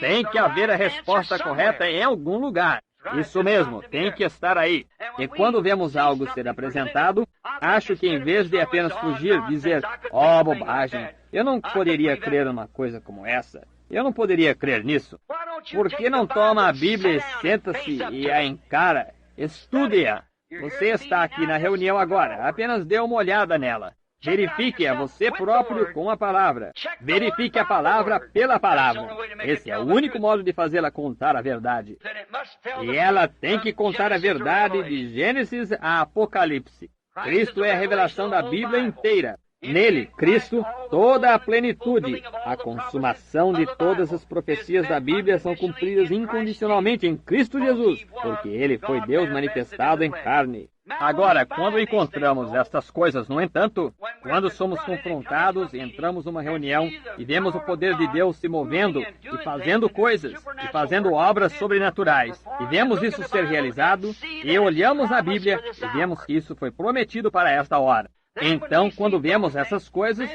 tem que haver a resposta correta em algum lugar. Isso mesmo, tem que estar aí. E quando vemos algo ser apresentado, acho que em vez de apenas fugir, dizer, oh, bobagem, eu não poderia crer numa coisa como essa. Eu não poderia crer nisso. Por que não toma a Bíblia e senta-se e a encara? Estude-a. Você está aqui na reunião agora. Apenas dê uma olhada nela. Verifique a você próprio com a palavra. Verifique a palavra pela palavra. Esse é o único modo de fazê-la contar a verdade. E ela tem que contar a verdade de Gênesis a Apocalipse. Cristo é a revelação da Bíblia inteira. Nele, Cristo, toda a plenitude, a consumação de todas as profecias da Bíblia são cumpridas incondicionalmente em Cristo Jesus, porque Ele foi Deus manifestado em carne. Agora, quando encontramos estas coisas, no entanto, quando somos confrontados, entramos numa reunião e vemos o poder de Deus se movendo e fazendo coisas, e fazendo obras sobrenaturais, e vemos isso ser realizado, e olhamos na Bíblia e vemos que isso foi prometido para esta hora. Então, quando vemos essas coisas,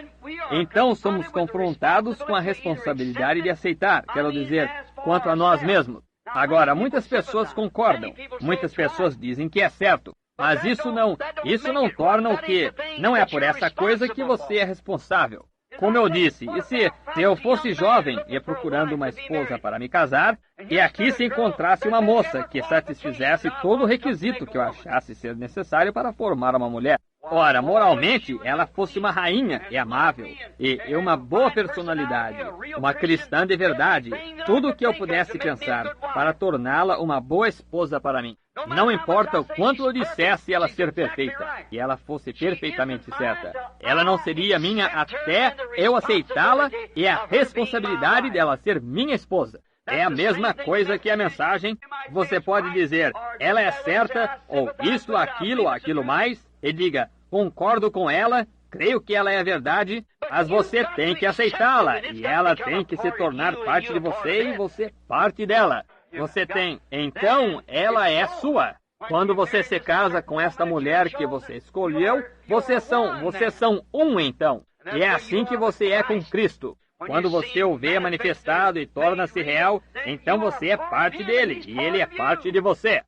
então somos confrontados com a responsabilidade de aceitar, quero dizer, quanto a nós mesmos. Agora, muitas pessoas concordam, muitas pessoas dizem que é certo, mas isso não torna o que não é por essa coisa que você é responsável. Como eu disse, e se eu fosse jovem e procurando uma esposa para me casar, e aqui se encontrasse uma moça que satisfizesse todo o requisito que eu achasse ser necessário para formar uma mulher. Ora, moralmente, ela fosse uma rainha e amável, e uma boa personalidade, uma cristã de verdade, tudo o que eu pudesse pensar para torná-la uma boa esposa para mim. Não importa o quanto eu dissesse ela ser perfeita, e ela fosse perfeitamente certa. Ela não seria minha até eu aceitá-la e a responsabilidade dela ser minha esposa. É a mesma coisa que a mensagem. Você pode dizer, ela é certa, ou isso, aquilo mais, e diga, concordo com ela, creio que ela é verdade, mas você tem que aceitá-la, e ela tem que se tornar parte de você e você parte dela. Você tem, então, ela é sua. Quando você se casa com esta mulher que você escolheu, vocês são um então. E é assim que você é com Cristo. Quando você o vê manifestado e torna-se real, então você é parte dele, e ele é parte de você.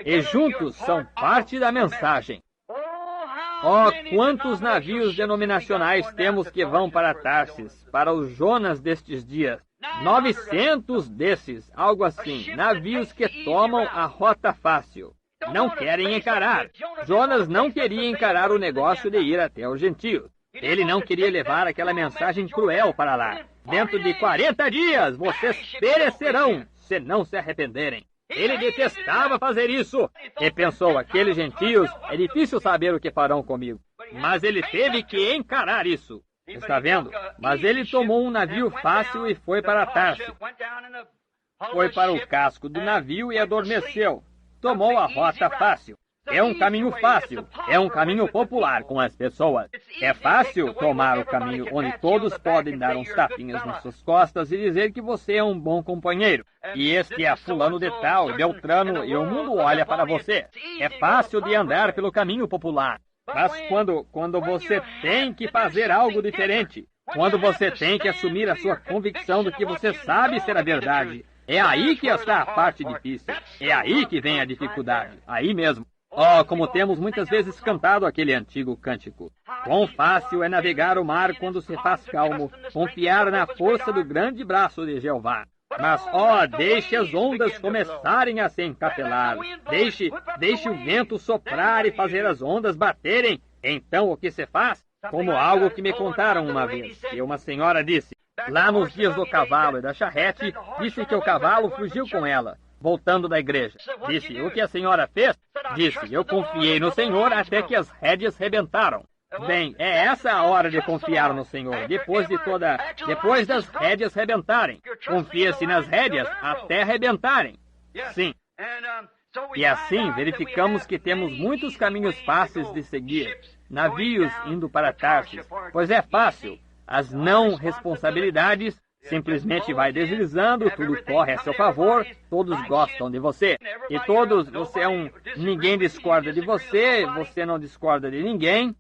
E juntos são parte da mensagem. Oh, quantos navios denominacionais temos que vão para Tarsis, para os Jonas destes dias. 900 desses, algo assim, navios que tomam a rota fácil. Não querem encarar. Jonas não queria encarar o negócio de ir até os gentios. Ele não queria levar aquela mensagem cruel para lá. Dentro de 40 dias, vocês perecerão, se não se arrependerem. Ele detestava fazer isso. E pensou, aqueles gentios, é difícil saber o que farão comigo. Mas ele teve que encarar isso. Está vendo? Mas ele tomou um navio fácil e foi para Tarso. Foi para o casco do navio e adormeceu. Tomou a rota fácil. É um caminho fácil. É um caminho popular com as pessoas. É fácil tomar o caminho onde todos podem dar uns tapinhas nas suas costas e dizer que você é um bom companheiro. E este é fulano de tal, e Beltrano, e o mundo olha para você. É fácil de andar pelo caminho popular. Mas quando você tem que fazer algo diferente, quando você tem que assumir a sua convicção do que você sabe ser a verdade, é aí que está a parte difícil. É aí que vem a dificuldade. Aí mesmo. Oh, como temos muitas vezes cantado aquele antigo cântico. Quão fácil é navegar o mar quando se faz calmo, confiar na força do grande braço de Jeová. Mas, deixe as ondas começarem a se encapelar. Deixe o vento soprar e fazer as ondas baterem. Então, o que se faz? Como algo que me contaram uma vez. E uma senhora disse, lá nos dias do cavalo e da charrete, disse que o cavalo fugiu com ela, voltando da igreja. Disse, o que a senhora fez? Disse, eu confiei no Senhor até que as rédeas rebentaram. Bem, é essa a hora de confiar no Senhor, depois das rédeas rebentarem. Confia-se nas rédeas até rebentarem. Sim. E assim verificamos que temos muitos caminhos fáceis de seguir. Navios indo para Tarsis, pois é fácil. As não responsabilidades simplesmente vai deslizando, tudo corre a seu favor, todos gostam de você. E todos, ninguém discorda de você, você não discorda de ninguém.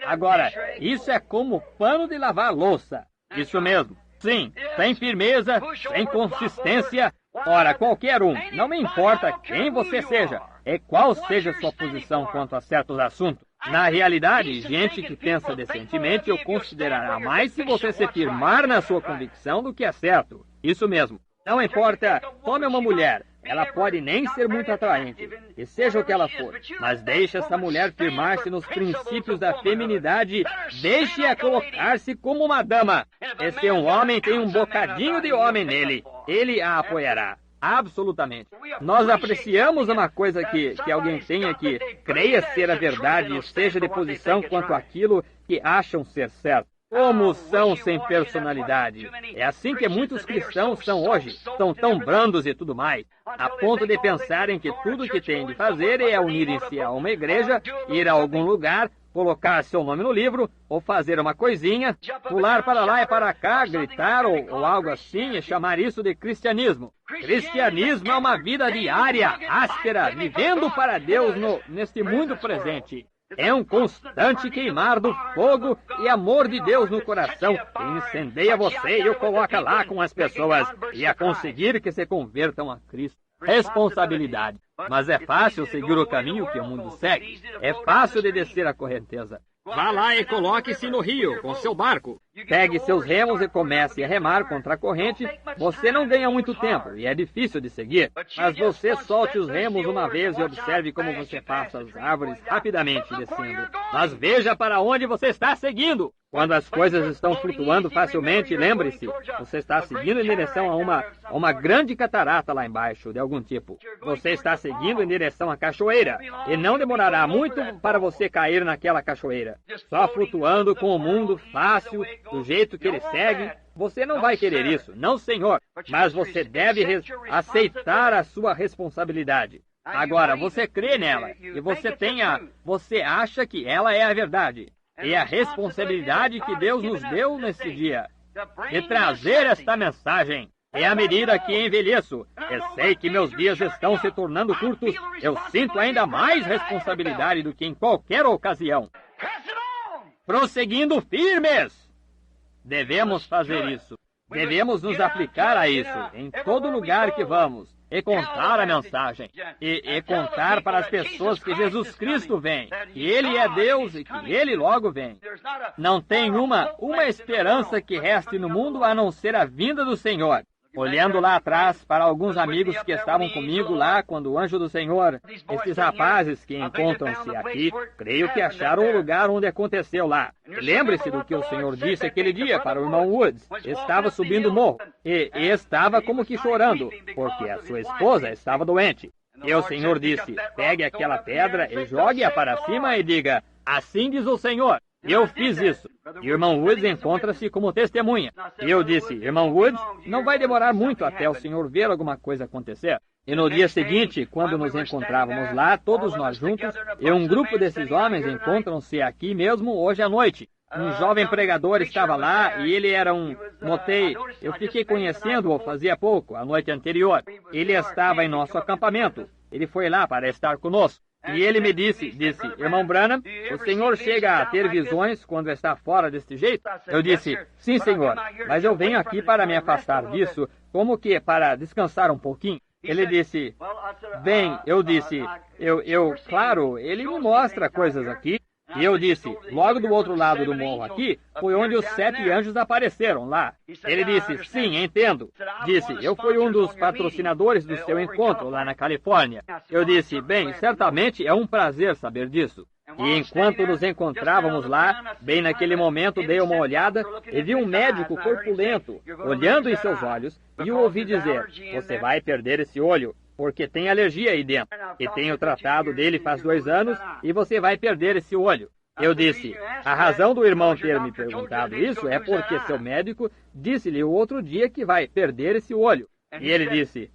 Agora, isso é como pano de lavar louça. Isso mesmo. Sim, sem firmeza, sem consistência. Ora, qualquer um, não me importa quem você seja, e qual seja sua posição quanto a certos assuntos. Na realidade, gente que pensa decentemente o considerará mais se você se firmar na sua convicção do que é certo. Isso mesmo. Não importa, tome uma mulher. Ela pode nem ser muito atraente, e seja o que ela for, mas deixe essa mulher firmar-se nos princípios da feminidade, deixe-a colocar-se como uma dama. E se um homem tem um bocadinho de homem nele, ele a apoiará. Absolutamente. Nós apreciamos uma coisa que alguém tenha que creia ser a verdade e esteja de posição quanto àquilo que acham ser certo. Como são sem personalidade. É assim que muitos cristãos são hoje. São tão brandos e tudo mais, a ponto de pensarem que tudo o que têm de fazer é unirem-se a uma igreja, ir a algum lugar, colocar seu nome no livro, ou fazer uma coisinha, pular para lá e para cá, gritar ou algo assim e chamar isso de cristianismo. Cristianismo é uma vida diária, áspera, vivendo para Deus neste mundo presente. É um constante queimar do fogo e amor de Deus no coração que incendeia você e o coloca lá com as pessoas e a conseguir que se convertam a Cristo. Responsabilidade. Mas é fácil seguir o caminho que o mundo segue. É fácil de descer a correnteza. Vá lá e coloque-se no rio com seu barco. Pegue seus remos e comece a remar contra a corrente. Você não ganha muito tempo e é difícil de seguir. Mas você solte os remos uma vez e observe como você passa as árvores rapidamente descendo. Mas veja para onde você está seguindo. Quando as coisas estão flutuando facilmente, lembre-se, você está seguindo em direção a uma grande catarata lá embaixo, de algum tipo. Você está seguindo em direção à cachoeira, e não demorará muito para você cair naquela cachoeira. Só flutuando com o mundo fácil, do jeito que ele segue. Você não vai querer isso, não, senhor, mas você deve aceitar a sua responsabilidade. Agora, você crê nela, e você acha que ela é a verdade. E a responsabilidade que Deus nos deu nesse dia de trazer esta mensagem. E à medida que envelheço, eu sei que meus dias estão se tornando curtos, eu sinto ainda mais responsabilidade do que em qualquer ocasião. Prosseguindo firmes! Devemos fazer isso. Devemos nos aplicar a isso em todo lugar que vamos. E contar a mensagem. E contar para as pessoas que Jesus Cristo vem. Que Ele é Deus e que Ele logo vem. Não tem uma esperança que reste no mundo a não ser a vinda do Senhor. Olhando lá atrás para alguns amigos que estavam comigo lá quando o anjo do Senhor, esses rapazes que encontram-se aqui, creio que acharam o lugar onde aconteceu lá. Lembre-se do que o Senhor disse aquele dia para o irmão Woods. Estava subindo o morro e estava como que chorando, porque a sua esposa estava doente. E o Senhor disse, pegue aquela pedra e jogue-a para cima e diga, assim diz o Senhor. Eu fiz isso. E o irmão Woods encontra-se como testemunha. E eu disse, irmão Woods, não vai demorar muito até o senhor ver alguma coisa acontecer. E no dia seguinte, quando nos encontrávamos lá, todos nós juntos, e um grupo desses homens encontram-se aqui mesmo hoje à noite. Um jovem pregador estava lá e ele era eu fiquei conhecendo-o fazia pouco, a noite anterior. Ele estava em nosso acampamento. Ele foi lá para estar conosco. E ele me disse, irmão Branham, o senhor chega a ter visões quando está fora deste jeito? Eu disse, sim, senhor, mas eu venho aqui para me afastar disso, como que para descansar um pouquinho. Ele disse, bem, eu disse, claro, ele me mostra coisas aqui. E eu disse, logo do outro lado do morro aqui, foi onde os 7 anjos apareceram lá. Ele disse, sim, entendo. Disse, eu fui um dos patrocinadores do seu encontro lá na Califórnia. Eu disse, bem, certamente é um prazer saber disso. E enquanto nos encontrávamos lá, bem naquele momento dei uma olhada e vi um médico corpulento olhando em seus olhos e o ouvi dizer, você vai perder esse olho, porque tem alergia aí dentro. E tenho tratado dele faz 2 anos e você vai perder esse olho. Eu disse, a razão do irmão ter me perguntado isso é porque seu médico disse-lhe o outro dia que vai perder esse olho. E ele disse,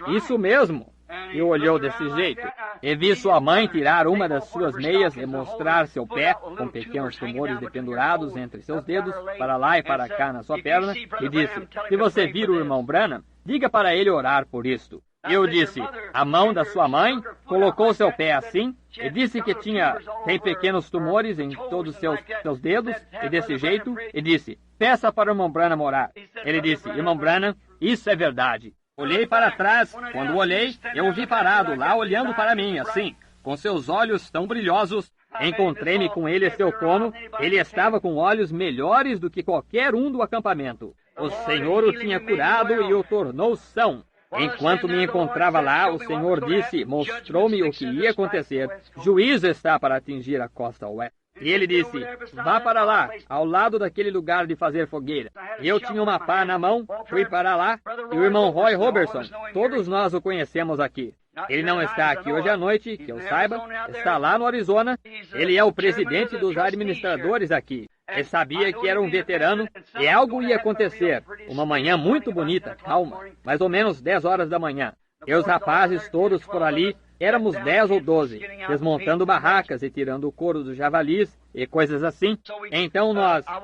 isso mesmo. E olhou desse jeito. E vi sua mãe tirar uma das suas meias e mostrar seu pé, com pequenos tumores dependurados entre seus dedos, para lá e para cá na sua perna, e disse, se você vir o irmão Branham, diga para ele orar por isto. Eu disse, a mão da sua mãe colocou seu pé assim, e disse que tem pequenos tumores em todos seus dedos, e desse jeito, e disse, peça para o irmão Branham orar. Ele disse, irmão Branham, isso é verdade. Olhei para trás, quando olhei, eu o vi parado lá olhando para mim, assim, com seus olhos tão brilhosos. Encontrei-me com ele e seu cono, ele estava com olhos melhores do que qualquer um do acampamento. O Senhor o tinha curado e o tornou são. Enquanto me encontrava lá, o Senhor disse, mostrou-me o que ia acontecer. Juízo está para atingir a costa oeste. E ele disse, vá para lá, ao lado daquele lugar de fazer fogueira. E eu tinha uma pá na mão, fui para lá, e o irmão Roy Robertson, todos nós o conhecemos aqui. Ele não está aqui hoje à noite, que eu saiba, está lá no Arizona. Ele é o presidente dos administradores aqui. Ele sabia que era um veterano e algo ia acontecer. Uma manhã muito bonita, calma, mais ou menos 10 horas da manhã. E os rapazes todos por ali, éramos 10 ou 12, desmontando barracas e tirando o couro dos javalis e coisas assim. Então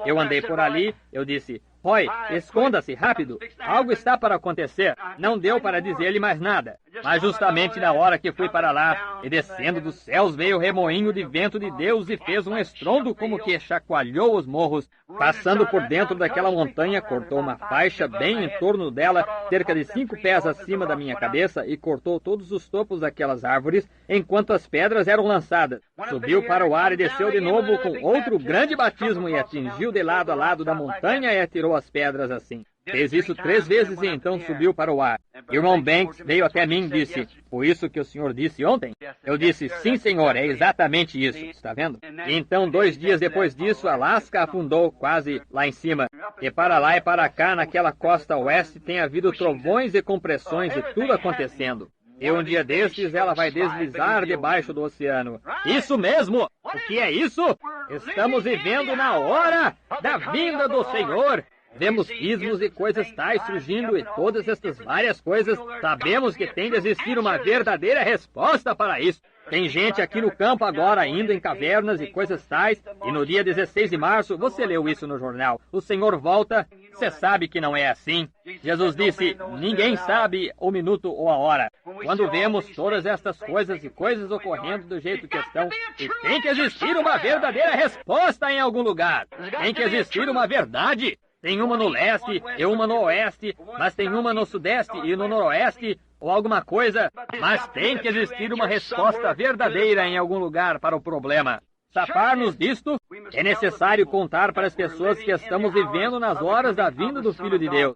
eu andei por ali, eu disse, Roy, esconda-se, rápido, algo está para acontecer. Não deu para dizer-lhe mais nada. Mas justamente na hora que fui para lá, e descendo dos céus veio o remoinho de vento de Deus e fez um estrondo como que chacoalhou os morros. Passando por dentro daquela montanha, cortou uma faixa bem em torno dela, cerca de 5 pés acima da minha cabeça, e cortou todos os topos daquelas árvores, enquanto as pedras eram lançadas. Subiu para o ar e desceu de novo com outro grande batismo e atingiu de lado a lado da montanha e atirou as pedras assim. Fez isso 3 vezes e então subiu para o ar. Irmão Banks veio até mim e disse, foi isso que o senhor disse ontem? Eu disse, sim senhor, é exatamente isso, está vendo? E então 2 dias depois disso, Alaska afundou quase lá em cima. E para lá e para cá, naquela costa oeste, tem havido trovões e compressões e tudo acontecendo. E um dia desses ela vai deslizar debaixo do oceano. Isso mesmo! O que é isso? Estamos vivendo na hora da vinda do Senhor. Vemos ismos e coisas tais surgindo e todas estas várias coisas. Sabemos que tem de existir uma verdadeira resposta para isso. Tem gente aqui no campo agora indo em cavernas e coisas tais. E no dia 16 de março, você leu isso no jornal. O Senhor volta. Você sabe que não é assim. Jesus disse, ninguém sabe o minuto ou a hora. Quando vemos todas estas coisas e coisas ocorrendo do jeito que estão, e tem que existir uma verdadeira resposta em algum lugar. Tem que existir uma verdade. Tem uma no leste e uma no oeste, mas tem uma no sudeste e no noroeste, ou alguma coisa. Mas tem que existir uma resposta verdadeira em algum lugar para o problema. Safar-nos disto, é necessário contar para as pessoas que estamos vivendo nas horas da vinda do Filho de Deus.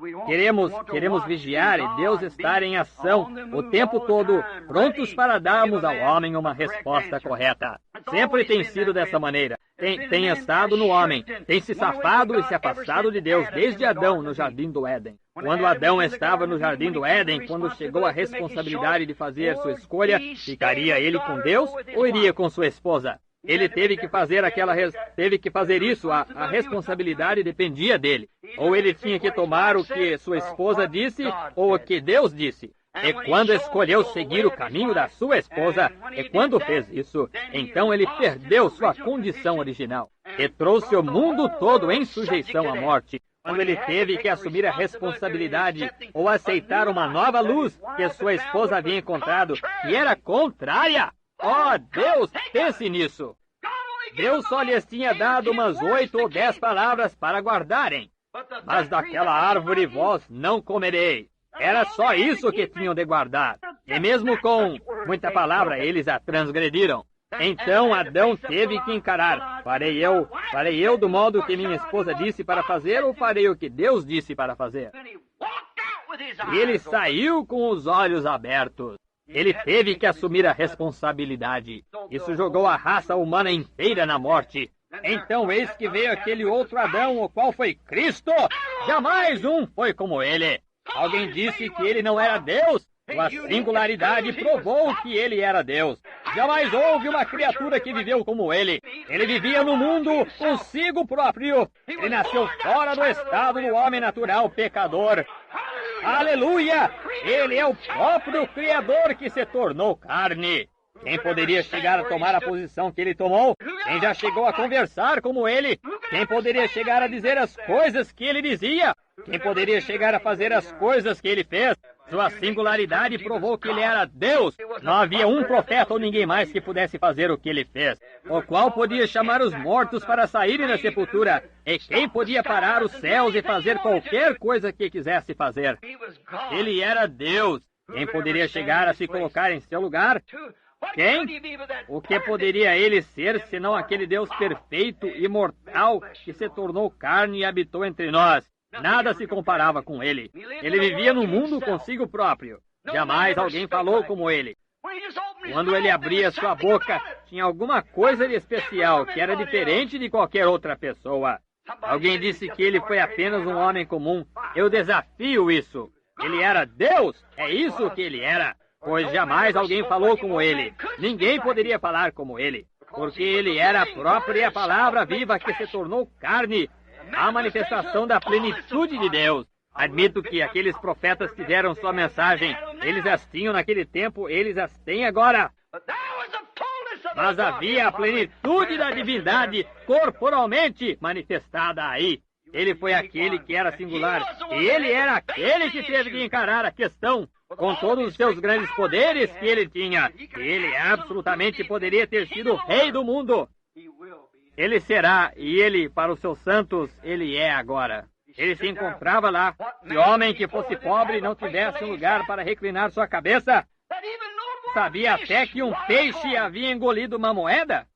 Queremos vigiar e Deus estar em ação o tempo todo, prontos para darmos ao homem uma resposta correta. Sempre tem sido dessa maneira. Tem estado no homem, tem se safado e se afastado de Deus desde Adão no Jardim do Éden. Quando Adão estava no Jardim do Éden, quando chegou a responsabilidade de fazer sua escolha, ficaria ele com Deus ou iria com sua esposa? Ele teve que fazer isso, a responsabilidade dependia dele. Ou ele tinha que tomar o que sua esposa disse, ou o que Deus disse. E quando escolheu seguir o caminho da sua esposa, e quando fez isso, então ele perdeu sua condição original. E trouxe o mundo todo em sujeição à morte. Quando ele teve que assumir a responsabilidade ou aceitar uma nova luz que sua esposa havia encontrado, e era contrária. Oh, Deus, pense nisso. Deus só lhes tinha dado umas 8 ou 10 palavras para guardarem. Mas daquela árvore vós não comereis. Era só isso que tinham de guardar. E mesmo com muita palavra, eles a transgrediram. Então Adão teve que encarar. Farei eu do modo que minha esposa disse para fazer, ou farei o que Deus disse para fazer? E ele saiu com os olhos abertos. Ele teve que assumir a responsabilidade. Isso jogou a raça humana inteira na morte. Então eis que veio aquele outro Adão, o qual foi Cristo. Jamais um foi como ele. Alguém disse que ele não era Deus. Sua singularidade provou que ele era Deus. Jamais houve uma criatura que viveu como ele. Ele vivia no mundo consigo próprio. Ele nasceu fora do estado do homem natural pecador. Aleluia! Ele é o próprio Criador que se tornou carne. Quem poderia chegar a tomar a posição que ele tomou? Quem já chegou a conversar como ele? Quem poderia chegar a dizer as coisas que ele dizia? Quem poderia chegar a fazer as coisas que ele fez? Sua singularidade provou que ele era Deus. Não havia um profeta ou ninguém mais que pudesse fazer o que ele fez. O qual podia chamar os mortos para saírem da sepultura. E quem podia parar os céus e fazer qualquer coisa que quisesse fazer. Ele era Deus. Quem poderia chegar a se colocar em seu lugar? Quem? O que poderia ele ser, senão aquele Deus perfeito, imortal, que se tornou carne e habitou entre nós? Nada se comparava com ele. Ele vivia num mundo consigo próprio. Jamais alguém falou como ele. Quando ele abria sua boca, tinha alguma coisa de especial que era diferente de qualquer outra pessoa. Alguém disse que ele foi apenas um homem comum. Eu desafio isso. Ele era Deus. É isso que ele era. Pois jamais alguém falou como ele. Ninguém poderia falar como ele. Porque ele era a própria palavra viva que se tornou carne. A manifestação da plenitude de Deus. Admito que aqueles profetas tiveram sua mensagem. Eles as tinham naquele tempo, eles as têm agora. Mas havia a plenitude da divindade corporalmente manifestada aí. Ele foi aquele que era singular. E ele era aquele que teve que encarar a questão. Com todos os seus grandes poderes que ele tinha. Ele absolutamente poderia ter sido o rei do mundo. Ele será, e ele, para os seus santos, ele é agora. Ele se encontrava lá. Que homem que fosse pobre não tivesse um lugar para reclinar sua cabeça. Sabia até que um peixe havia engolido uma moeda?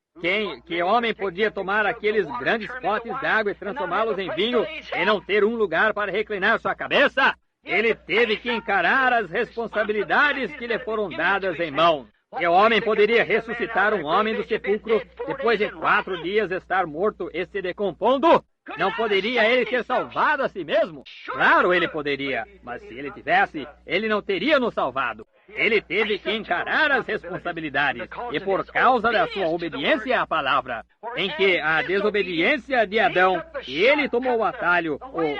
Que homem podia tomar aqueles grandes potes d'água e transformá-los em vinho e não ter um lugar para reclinar sua cabeça? Ele teve que encarar as responsabilidades que lhe foram dadas em mãos. Que homem poderia ressuscitar um homem do sepulcro depois de 4 dias estar morto e se decompondo? Não poderia ele ter salvado a si mesmo? Claro, ele poderia, mas se ele tivesse, ele não teria nos salvado. Ele teve que encarar as responsabilidades, e por causa da sua obediência à palavra, em que a desobediência de Adão, ele tomou o atalho,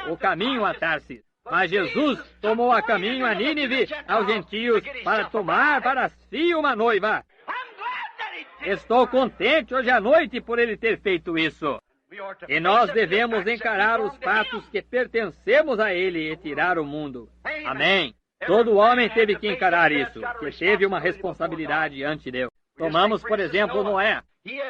o caminho a Tarsis. Mas Jesus tomou a caminho a Nínive, aos gentios, para tomar para si uma noiva. Estou contente hoje à noite por ele ter feito isso. E nós devemos encarar os fatos que pertencemos a ele e tirar o mundo. Amém. Todo homem teve que encarar isso, que teve uma responsabilidade ante Deus. Tomamos, por exemplo, Noé.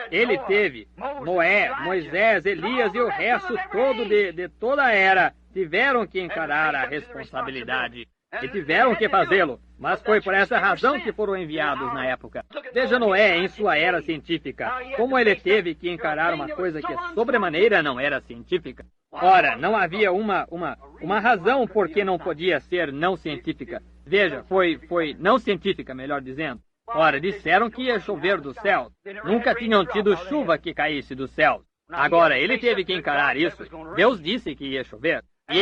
Ele teve. Noé, Moisés, Elias e o resto todo de toda a era tiveram que encarar a responsabilidade. E tiveram que fazê-lo. Mas foi por essa razão que foram enviados na época. Veja Noé em sua era científica. Como ele teve que encarar uma coisa que sobremaneira não era científica. Ora, não havia uma razão por que não podia ser não científica. Veja, foi não científica, melhor dizendo. Ora, disseram que ia chover do céu. Nunca tinham tido chuva que caísse do céu. Agora, ele teve que encarar isso. Deus disse que ia chover. E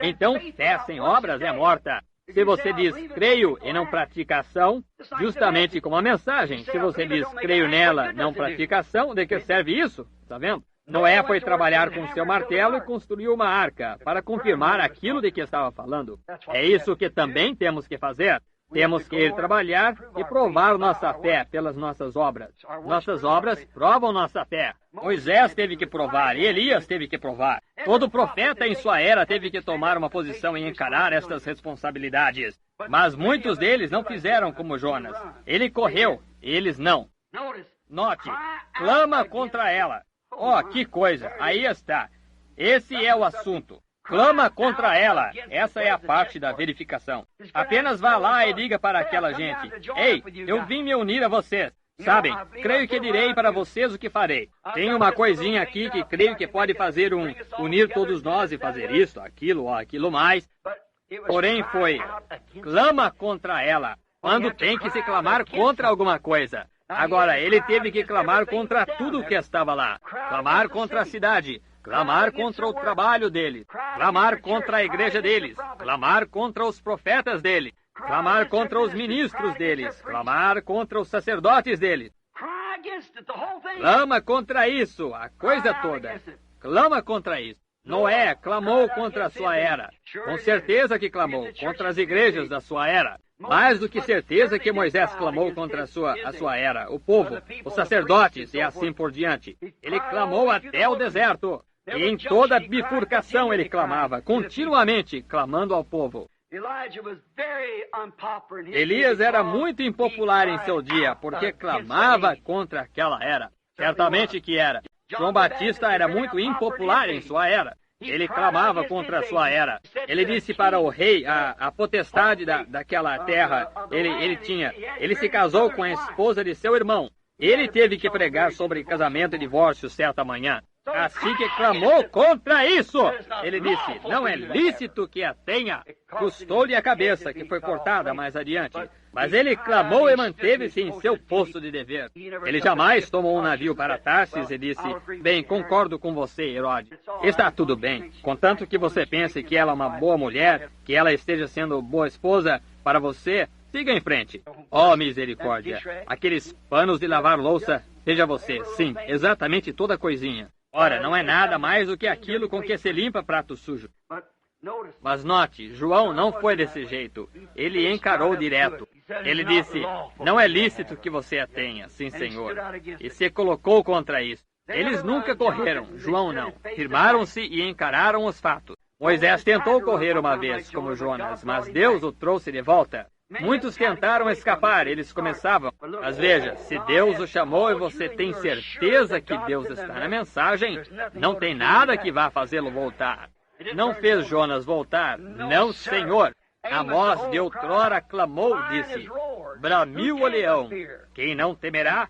então fé sem obras é morta. Se você diz creio e não pratica ação, justamente como a mensagem, se você diz creio nela, não pratica ação, de que serve isso? Está vendo? Noé foi trabalhar com seu martelo e construiu uma arca para confirmar aquilo de que estava falando. É isso que também temos que fazer. Temos que ir trabalhar e provar nossa fé pelas nossas obras. Nossas obras provam nossa fé. Moisés teve que provar e Elias teve que provar. Todo profeta em sua era teve que tomar uma posição e encarar estas responsabilidades. Mas muitos deles não fizeram como Jonas. Ele correu, eles não. Note, clama contra ela. Oh, que coisa, aí está. Esse é o assunto. Clama contra ela. Essa é a parte da verificação. Apenas vá lá e diga para aquela gente: ei, eu vim me unir a vocês. Sabem, creio que direi para vocês o que farei. Tem uma coisinha aqui que creio que pode fazer unir todos nós e fazer isso, aquilo ou aquilo mais. Porém clama contra ela. Quando tem que se clamar contra alguma coisa. Agora, ele teve que clamar contra tudo que estava lá. Clamar contra a cidade. Clamar contra o trabalho deles, clamar contra a igreja deles, clamar contra os profetas deles, clamar contra os ministros deles, clamar contra os sacerdotes deles. Clama contra isso, a coisa toda. Clama contra isso. Noé clamou contra a sua era. Com certeza que clamou contra as igrejas da sua era. Mais do que certeza que Moisés clamou contra a sua era, o povo, os sacerdotes e assim por diante. Ele clamou até o deserto. E em toda bifurcação ele clamava, continuamente clamando ao povo. Elias era muito impopular em seu dia, porque clamava contra aquela era. Certamente que era. João Batista era muito impopular em sua era. Ele clamava contra a sua era. Ele disse para o rei, a potestade daquela terra, ele se casou com a esposa de seu irmão. Ele teve que pregar sobre casamento e divórcio certa manhã. Assim que clamou contra isso, ele disse, não é lícito que a tenha. Custou-lhe a cabeça, que foi cortada mais adiante. Mas ele clamou e manteve-se em seu posto de dever. Ele jamais tomou um navio para Tarsis e disse, bem, concordo com você, Herodes. Está tudo bem, contanto que você pense que ela é uma boa mulher, que ela esteja sendo boa esposa para você, siga em frente. Oh, misericórdia, aqueles panos de lavar louça, veja você, sim, exatamente toda coisinha. Ora, não é nada mais do que aquilo com que se limpa prato sujo. Mas note, João não foi desse jeito. Ele encarou direto. Ele disse, não é lícito que você a tenha, sim, Senhor. E se colocou contra isso. Eles nunca correram, João não. Firmaram-se e encararam os fatos. Moisés tentou correr uma vez, como Jonas, mas Deus o trouxe de volta. Muitos tentaram escapar, eles começavam. Mas veja, se Deus o chamou e você tem certeza que Deus está na mensagem, não tem nada que vá fazê-lo voltar. Não fez Jonas voltar, não, Senhor. Amós de outrora clamou, disse, bramiu o leão, quem não temerá?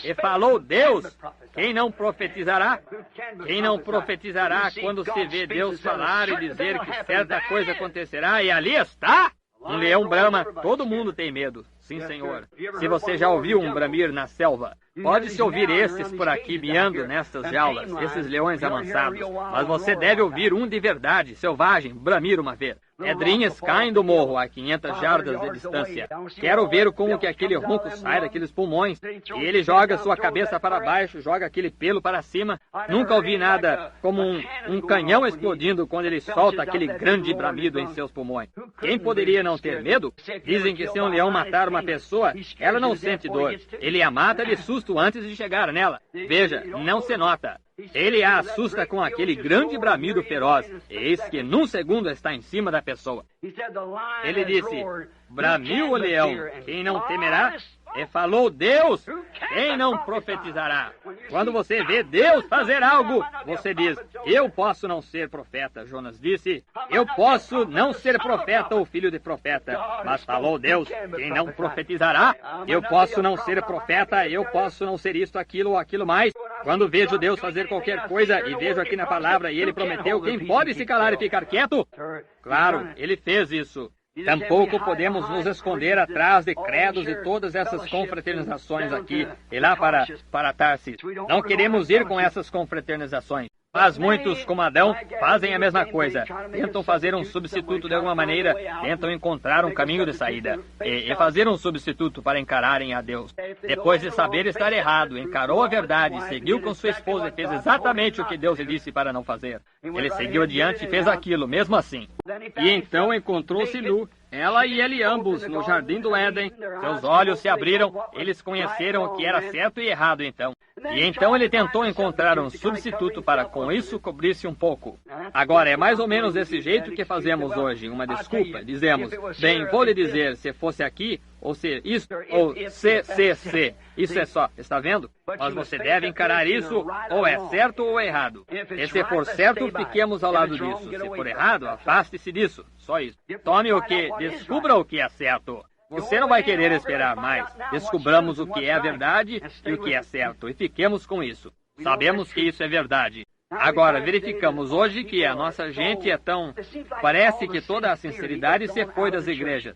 E falou Deus, quem não profetizará? Quem não profetizará quando se vê Deus falar e dizer que certa coisa acontecerá e ali está? Um leão brama, todo mundo tem medo. Sim, Senhor. Se você já ouviu um bramir na selva, pode-se ouvir esses por aqui miando nestas jaulas, esses leões amansados. Mas você deve ouvir um de verdade, selvagem, bramir uma vez. Pedrinhas caem do morro a 500 jardas de distância. Quero ver como que aquele ronco sai daqueles pulmões. E ele joga sua cabeça para baixo, joga aquele pelo para cima. Nunca ouvi nada como um canhão explodindo quando ele solta aquele grande bramido em seus pulmões. Quem poderia não ter medo? Dizem que se um leão matar uma pessoa, ela não sente dor. Ele a mata de susto antes de chegar nela. Veja, não se nota. Ele a assusta com aquele grande bramido feroz. Eis que num segundo está em cima da pessoa. Ele disse, bramiu o leão, quem não temerá? E falou Deus, quem não profetizará? Quando você vê Deus fazer algo, você diz, eu posso não ser profeta. Jonas disse, eu posso não ser profeta ou filho de profeta. Mas falou Deus, quem não profetizará? Eu posso não ser profeta, eu posso não ser isto, aquilo ou aquilo mais. Quando vejo Deus fazer qualquer coisa e vejo aqui na palavra e ele prometeu, quem pode se calar e ficar quieto? Claro, ele fez isso. Tampouco podemos nos esconder atrás de credos e todas essas confraternizações aqui e lá para Tarsis. Não queremos ir com essas confraternizações. Mas muitos, como Adão, fazem a mesma coisa. Tentam fazer um substituto de alguma maneira, tentam encontrar um caminho de saída. E fazer um substituto para encararem a Deus. Depois de saber estar errado, encarou a verdade, seguiu com sua esposa e fez exatamente o que Deus lhe disse para não fazer. Ele seguiu adiante e fez aquilo, mesmo assim. E então encontrou-se nu, ela e ele ambos, no jardim do Éden. Seus olhos se abriram, eles conheceram o que era certo e errado então. E então ele tentou encontrar um substituto para com isso cobrir-se um pouco. Agora, é mais ou menos desse jeito que fazemos hoje, uma desculpa. Dizemos, bem, vou lhe dizer, se fosse aqui, ou se isto, ou CCC. Isso é só, está vendo? Mas você deve encarar isso, ou é certo ou é errado. E se for certo, fiquemos ao lado disso. Se for errado, afaste-se disso. Só isso. Tome o que, descubra o que é certo. Você não vai querer esperar mais. Descubramos o que é a verdade e o que é certo, e fiquemos com isso. Sabemos que isso é verdade. Agora, verificamos hoje que a nossa gente é tão... Parece que toda a sinceridade se foi das igrejas.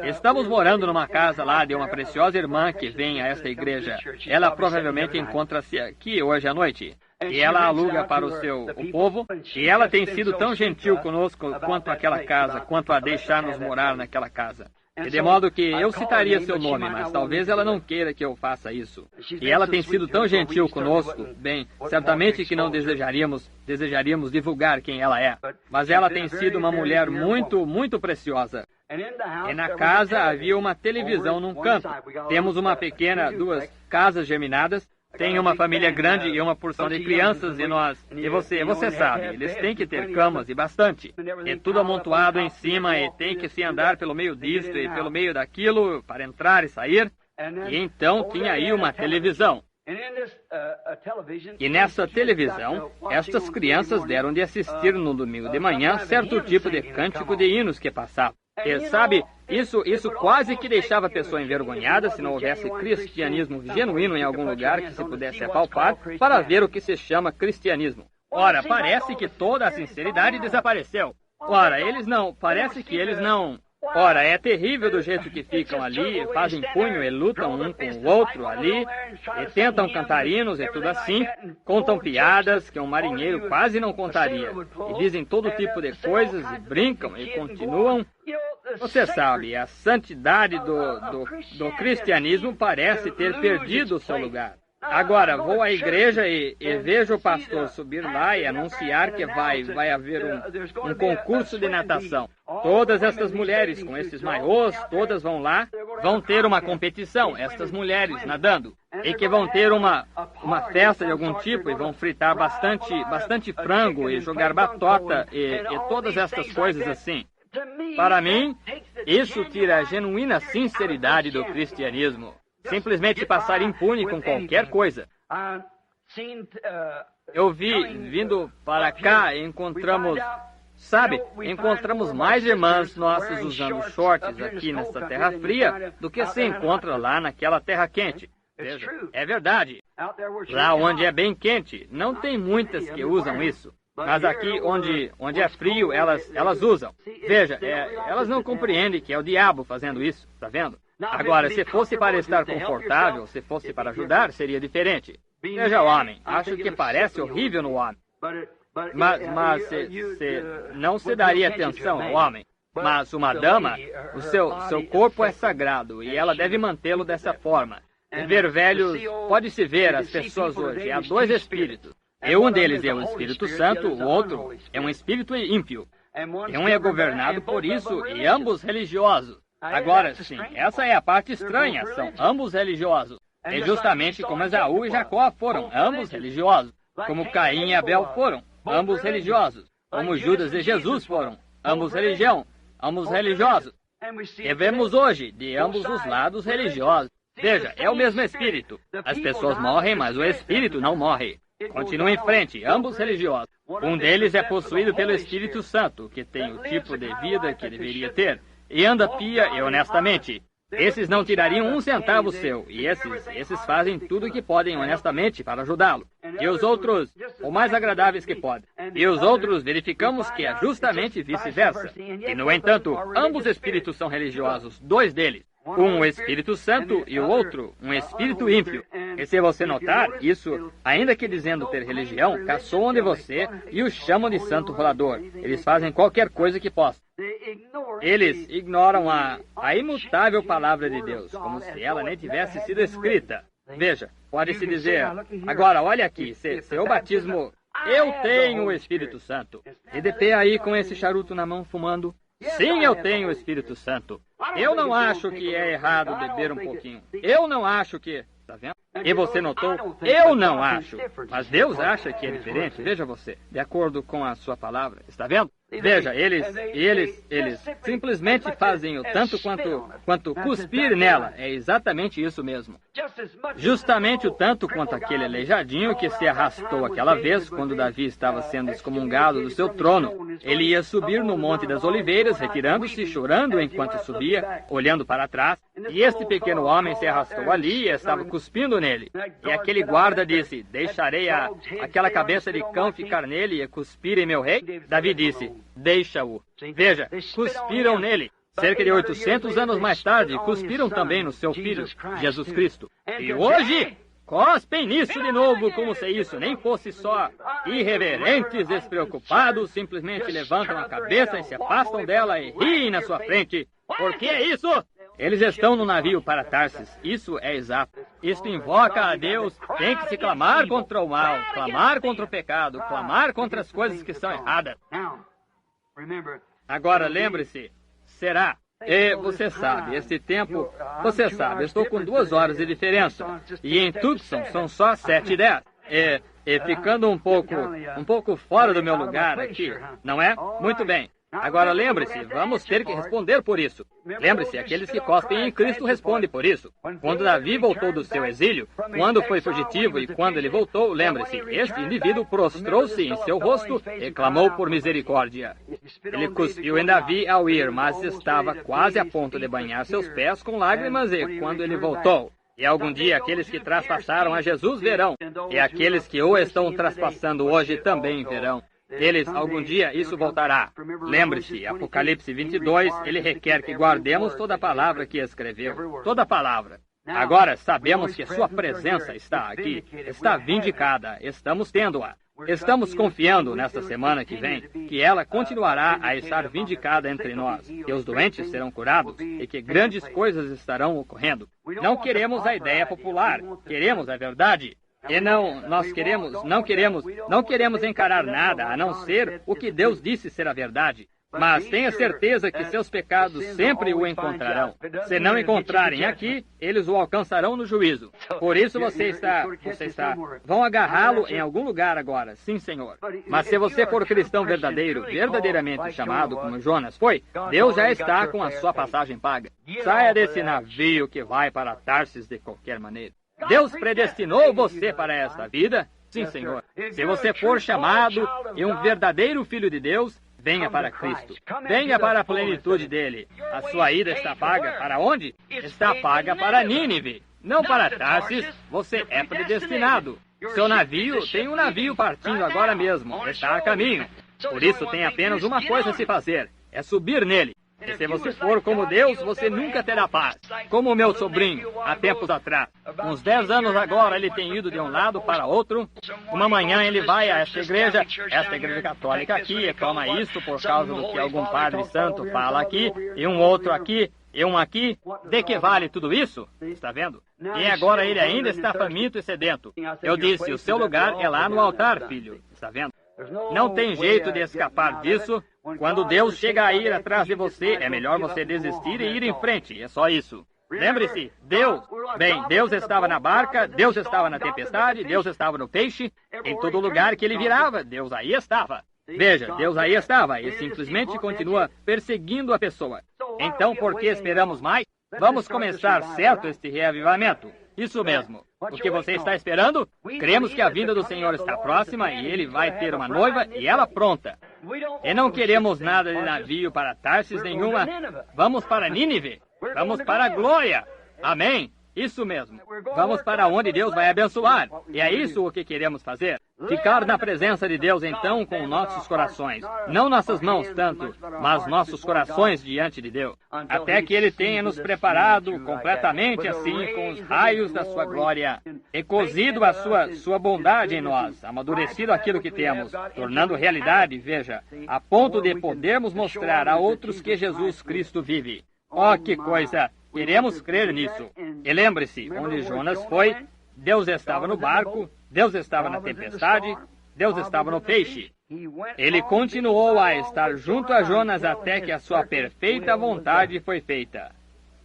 Estamos morando numa casa lá de uma preciosa irmã que vem a esta igreja. Ela provavelmente encontra-se aqui hoje à noite. E ela aluga para o povo, e ela tem sido tão gentil conosco quanto aquela casa, quanto a deixar-nos morar naquela casa. E de modo que eu citaria seu nome, mas talvez ela não queira que eu faça isso. E ela tem sido tão gentil conosco, bem, certamente que não desejaríamos divulgar quem ela é. Mas ela tem sido uma mulher muito, muito preciosa. E na casa havia uma televisão num canto. Temos uma pequena, 2 casas geminadas. Tem uma família grande e uma porção de crianças e você sabe, eles têm que ter camas e bastante. É tudo amontoado em cima e tem que se andar pelo meio disto e pelo meio daquilo para entrar e sair. E então tinha aí uma televisão. E nessa televisão, estas crianças deram de assistir no domingo de manhã certo tipo de cântico de hinos que passava. E sabe, isso quase que deixava a pessoa envergonhada se não houvesse cristianismo genuíno em algum lugar que se pudesse apalpar para ver o que se chama cristianismo. Ora, parece que toda a sinceridade desapareceu. Ora, parece que eles não... Ora, é terrível do jeito que ficam ali, fazem punho e lutam um com o outro ali, e tentam cantar hinos e tudo assim, contam piadas que um marinheiro quase não contaria, e dizem todo tipo de coisas, e brincam, e continuam. Você sabe, a santidade do cristianismo parece ter perdido o seu lugar. Agora, vou à igreja e vejo o pastor subir lá e anunciar que vai haver um concurso de natação. Todas essas mulheres com esses maiôs, todas vão lá, vão ter uma competição, estas mulheres nadando, e que vão ter uma festa de algum tipo e vão fritar bastante frango e jogar batota e todas essas coisas assim. Para mim, isso tira a genuína sinceridade do cristianismo. Simplesmente passar impune com qualquer coisa. Eu vi, vindo para cá, encontramos mais irmãs nossas usando shorts aqui nesta terra fria do que se encontra lá naquela terra quente. Veja, é verdade. Lá onde é bem quente, não tem muitas que usam isso. Mas aqui onde é frio, elas usam. Veja, elas não compreendem que é o diabo fazendo isso, está vendo? Agora, se fosse para estar confortável, se fosse para ajudar, seria diferente. Veja o homem, acho que parece horrível no homem. Mas não se daria atenção ao homem. Mas uma dama, o seu corpo é sagrado e ela deve mantê-lo dessa forma. Ver velhos, pode-se ver as pessoas hoje, há dois espíritos. E um deles é o Espírito Santo, o outro é um espírito ímpio. E um é governado por isso, e ambos religiosos. Agora, sim, essa é a parte estranha, são ambos religiosos. É justamente como Esaú e Jacó foram, ambos religiosos. Como Caim e Abel foram, ambos religiosos. Como Judas e Jesus foram, ambos religiosos. E vemos hoje, de ambos os lados, religiosos. Veja, é o mesmo espírito. As pessoas morrem, mas o espírito não morre. Continua em frente, ambos religiosos. Um deles é possuído pelo Espírito Santo, que tem o tipo de vida que deveria ter, e anda pia e honestamente. Esses não tirariam um centavo seu, e esses fazem tudo o que podem honestamente para ajudá-lo. E os outros, o mais agradáveis que podem. E os outros verificamos que é justamente vice-versa. E, no entanto, ambos espíritos são religiosos, dois deles. Um o Espírito Santo e o outro um espírito ímpio. E se você notar, isso, ainda que dizendo ter religião, caçoam de você e o chamam de santo rolador. Eles fazem qualquer coisa que possam. Eles ignoram a imutável palavra de Deus, como se ela nem tivesse sido escrita. Veja, pode-se dizer, agora olha aqui, seu batismo, eu tenho o Espírito Santo. E de pé aí com esse charuto na mão fumando, sim, eu tenho o Espírito Santo. Eu não acho que é errado beber um pouquinho. Eu não acho que... Está vendo? E você notou? Eu não acho. Mas Deus acha que é diferente. Veja você, de acordo com a sua palavra. Está vendo? Veja, eles simplesmente fazem o tanto quanto cuspir nela. É exatamente isso mesmo. Justamente o tanto quanto aquele aleijadinho que se arrastou aquela vez quando Davi estava sendo excomungado do seu trono. Ele ia subir no Monte das Oliveiras, retirando-se, chorando enquanto subia, olhando para trás. E este pequeno homem se arrastou ali e estava cuspindo nele. E aquele guarda disse, deixarei aquela cabeça de cão ficar nele e cuspir em meu rei? Davi disse, deixa-o. Veja, cuspiram nele. Cerca de 800 anos mais tarde, cuspiram também no seu filho, Jesus Cristo. E hoje, cospem nisso de novo, como se isso nem fosse só irreverentes, despreocupados, simplesmente levantam a cabeça e se afastam dela e riem na sua frente. Por que é isso? Eles estão no navio para Tarsis. Isso é exato. Isto invoca a Deus. Tem que se clamar contra o mal, clamar contra o pecado, clamar contra as coisas que são erradas. Agora, lembre-se, será. E você sabe, esse tempo, você sabe, eu estou com 2 horas de diferença. E em Tucson são só 7:10. E ficando um pouco fora do meu lugar aqui, não é? Muito bem. Agora lembre-se, vamos ter que responder por isso. Lembre-se, aqueles que cospem em Cristo respondem por isso. Quando Davi voltou do seu exílio, quando foi fugitivo e quando ele voltou, lembre-se, este indivíduo prostrou-se em seu rosto e clamou por misericórdia. Ele cuspiu em Davi ao ir, mas estava quase a ponto de banhar seus pés com lágrimas e quando ele voltou. E algum dia aqueles que traspassaram a Jesus verão, e aqueles que o estão traspassando hoje também verão. Eles, algum dia, isso voltará. Lembre-se, Apocalipse 22, ele requer que guardemos toda a palavra que escreveu. Toda a palavra. Agora, sabemos que sua presença está aqui, está vindicada, estamos tendo-a. Estamos confiando nesta semana que vem que ela continuará a estar vindicada entre nós, que os doentes serão curados e que grandes coisas estarão ocorrendo. Não queremos a ideia popular, queremos a verdade. E não queremos encarar nada a não ser o que Deus disse ser a verdade. Mas tenha certeza que seus pecados sempre o encontrarão. Se não encontrarem aqui, eles o alcançarão no juízo. Por isso vão agarrá-lo em algum lugar agora, sim, Senhor. Mas se você for cristão verdadeiro, verdadeiramente chamado como Jonas foi, Deus já está com a sua passagem paga. Saia desse navio que vai para Tarsis de qualquer maneira. Deus predestinou você para esta vida? Sim, Senhor. Se você for chamado e um verdadeiro filho de Deus, venha para Cristo. Venha para a plenitude dele. A sua ida está paga para onde? Está paga para Nínive. Não para Tarsis. Você é predestinado. Seu navio tem um navio partindo agora mesmo. Está a caminho. Por isso tem apenas uma coisa a se fazer. É subir nele. E se você for como Deus, você nunca terá paz. Como o meu sobrinho, há tempos atrás. Uns 10 anos agora, ele tem ido de um lado para outro. Uma manhã ele vai a esta igreja católica aqui, e toma isso por causa do que algum padre santo fala aqui, e um outro aqui, e um aqui. De que vale tudo isso? Está vendo? E agora ele ainda está faminto e sedento. Eu disse, o seu lugar é lá no altar, filho. Está vendo? Não tem jeito de escapar disso. Quando Deus chega a ir atrás de você, é melhor você desistir e ir em frente. É só isso. Lembre-se, Deus estava na barca, Deus estava na tempestade, Deus estava no peixe, em todo lugar que ele virava, Deus aí estava. Veja, Deus aí estava e simplesmente continua perseguindo a pessoa. Então, por que esperamos mais? Vamos começar certo este reavivamento. Isso mesmo. O que você está esperando? Cremos que a vinda do Senhor está próxima e ele vai ter uma noiva e ela pronta. E não queremos nada de navio para Tarsis nenhuma. Vamos para Nínive. Vamos para a glória. Amém? Isso mesmo. Vamos para onde Deus vai abençoar. E é isso o que queremos fazer. Ficar na presença de Deus, então, com nossos corações. Não nossas mãos tanto, mas nossos corações diante de Deus. Até que Ele tenha nos preparado completamente assim, com os raios da sua glória. E cozido a sua bondade em nós. Amadurecido aquilo que temos. Tornando realidade, veja, a ponto de podermos mostrar a outros que Jesus Cristo vive. Oh, que coisa! Queremos crer nisso. E lembre-se, onde Jonas foi, Deus estava no barco, Deus estava na tempestade, Deus estava no peixe. Ele continuou a estar junto a Jonas até que a sua perfeita vontade foi feita.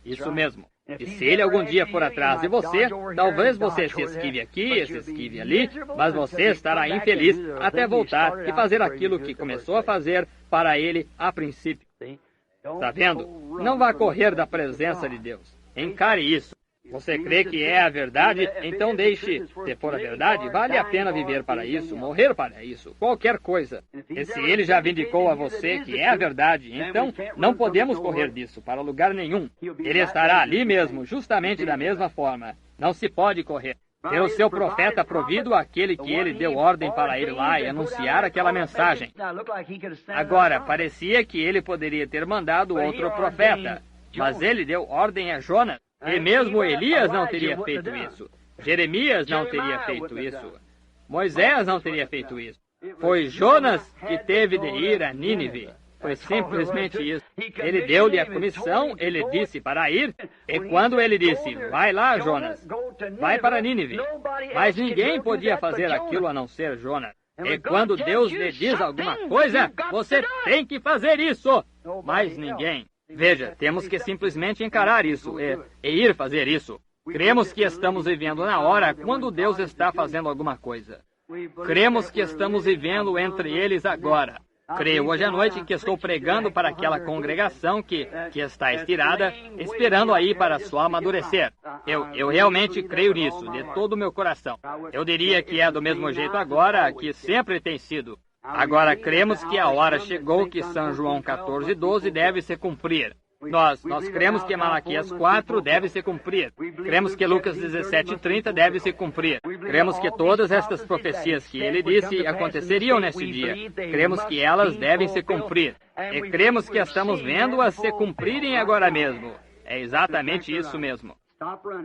Isso mesmo. E se ele algum dia for atrás de você, talvez você se esquive aqui, se esquive ali, mas você estará infeliz até voltar e fazer aquilo que começou a fazer para ele a princípio. Está vendo? Não vá correr da presença de Deus. Encare isso. Você crê que é a verdade? Então deixe. Se for a verdade, vale a pena viver para isso, morrer para isso, qualquer coisa. E se ele já vindicou a você que é a verdade, então não podemos correr disso para lugar nenhum. Ele estará ali mesmo, justamente da mesma forma. Não se pode correr. Pelo seu profeta provido, aquele que ele deu ordem para ir lá e anunciar aquela mensagem. Agora, parecia que ele poderia ter mandado outro profeta, mas ele deu ordem a Jonas. E mesmo Elias não teria feito isso. Jeremias não teria feito isso. Moisés não teria feito isso. Foi Jonas que teve de ir a Nínive. Foi simplesmente isso. Ele deu-lhe a comissão, ele disse para ir, e quando ele disse, vai lá, Jonas, vai para Nínive. Mas ninguém podia fazer aquilo a não ser Jonas. E quando Deus lhe diz alguma coisa, você tem que fazer isso. Mas ninguém. Veja, temos que simplesmente encarar isso e ir fazer isso. Cremos que estamos vivendo na hora quando Deus está fazendo alguma coisa. Cremos que estamos vivendo entre eles agora. Creio hoje à noite que estou pregando para aquela congregação que está estirada, esperando aí para só amadurecer. Eu realmente creio nisso, de todo o meu coração. Eu diria que é do mesmo jeito agora que sempre tem sido. Agora cremos que a hora chegou que São João 14:12 deve se cumprir. Nós cremos que Malaquias 4 deve se cumprir. Cremos que Lucas 17:30 deve se cumprir. Cremos que todas estas profecias que ele disse aconteceriam nesse dia. Cremos que elas devem se cumprir. E cremos que estamos vendo-as se cumprirem agora mesmo. É exatamente isso mesmo.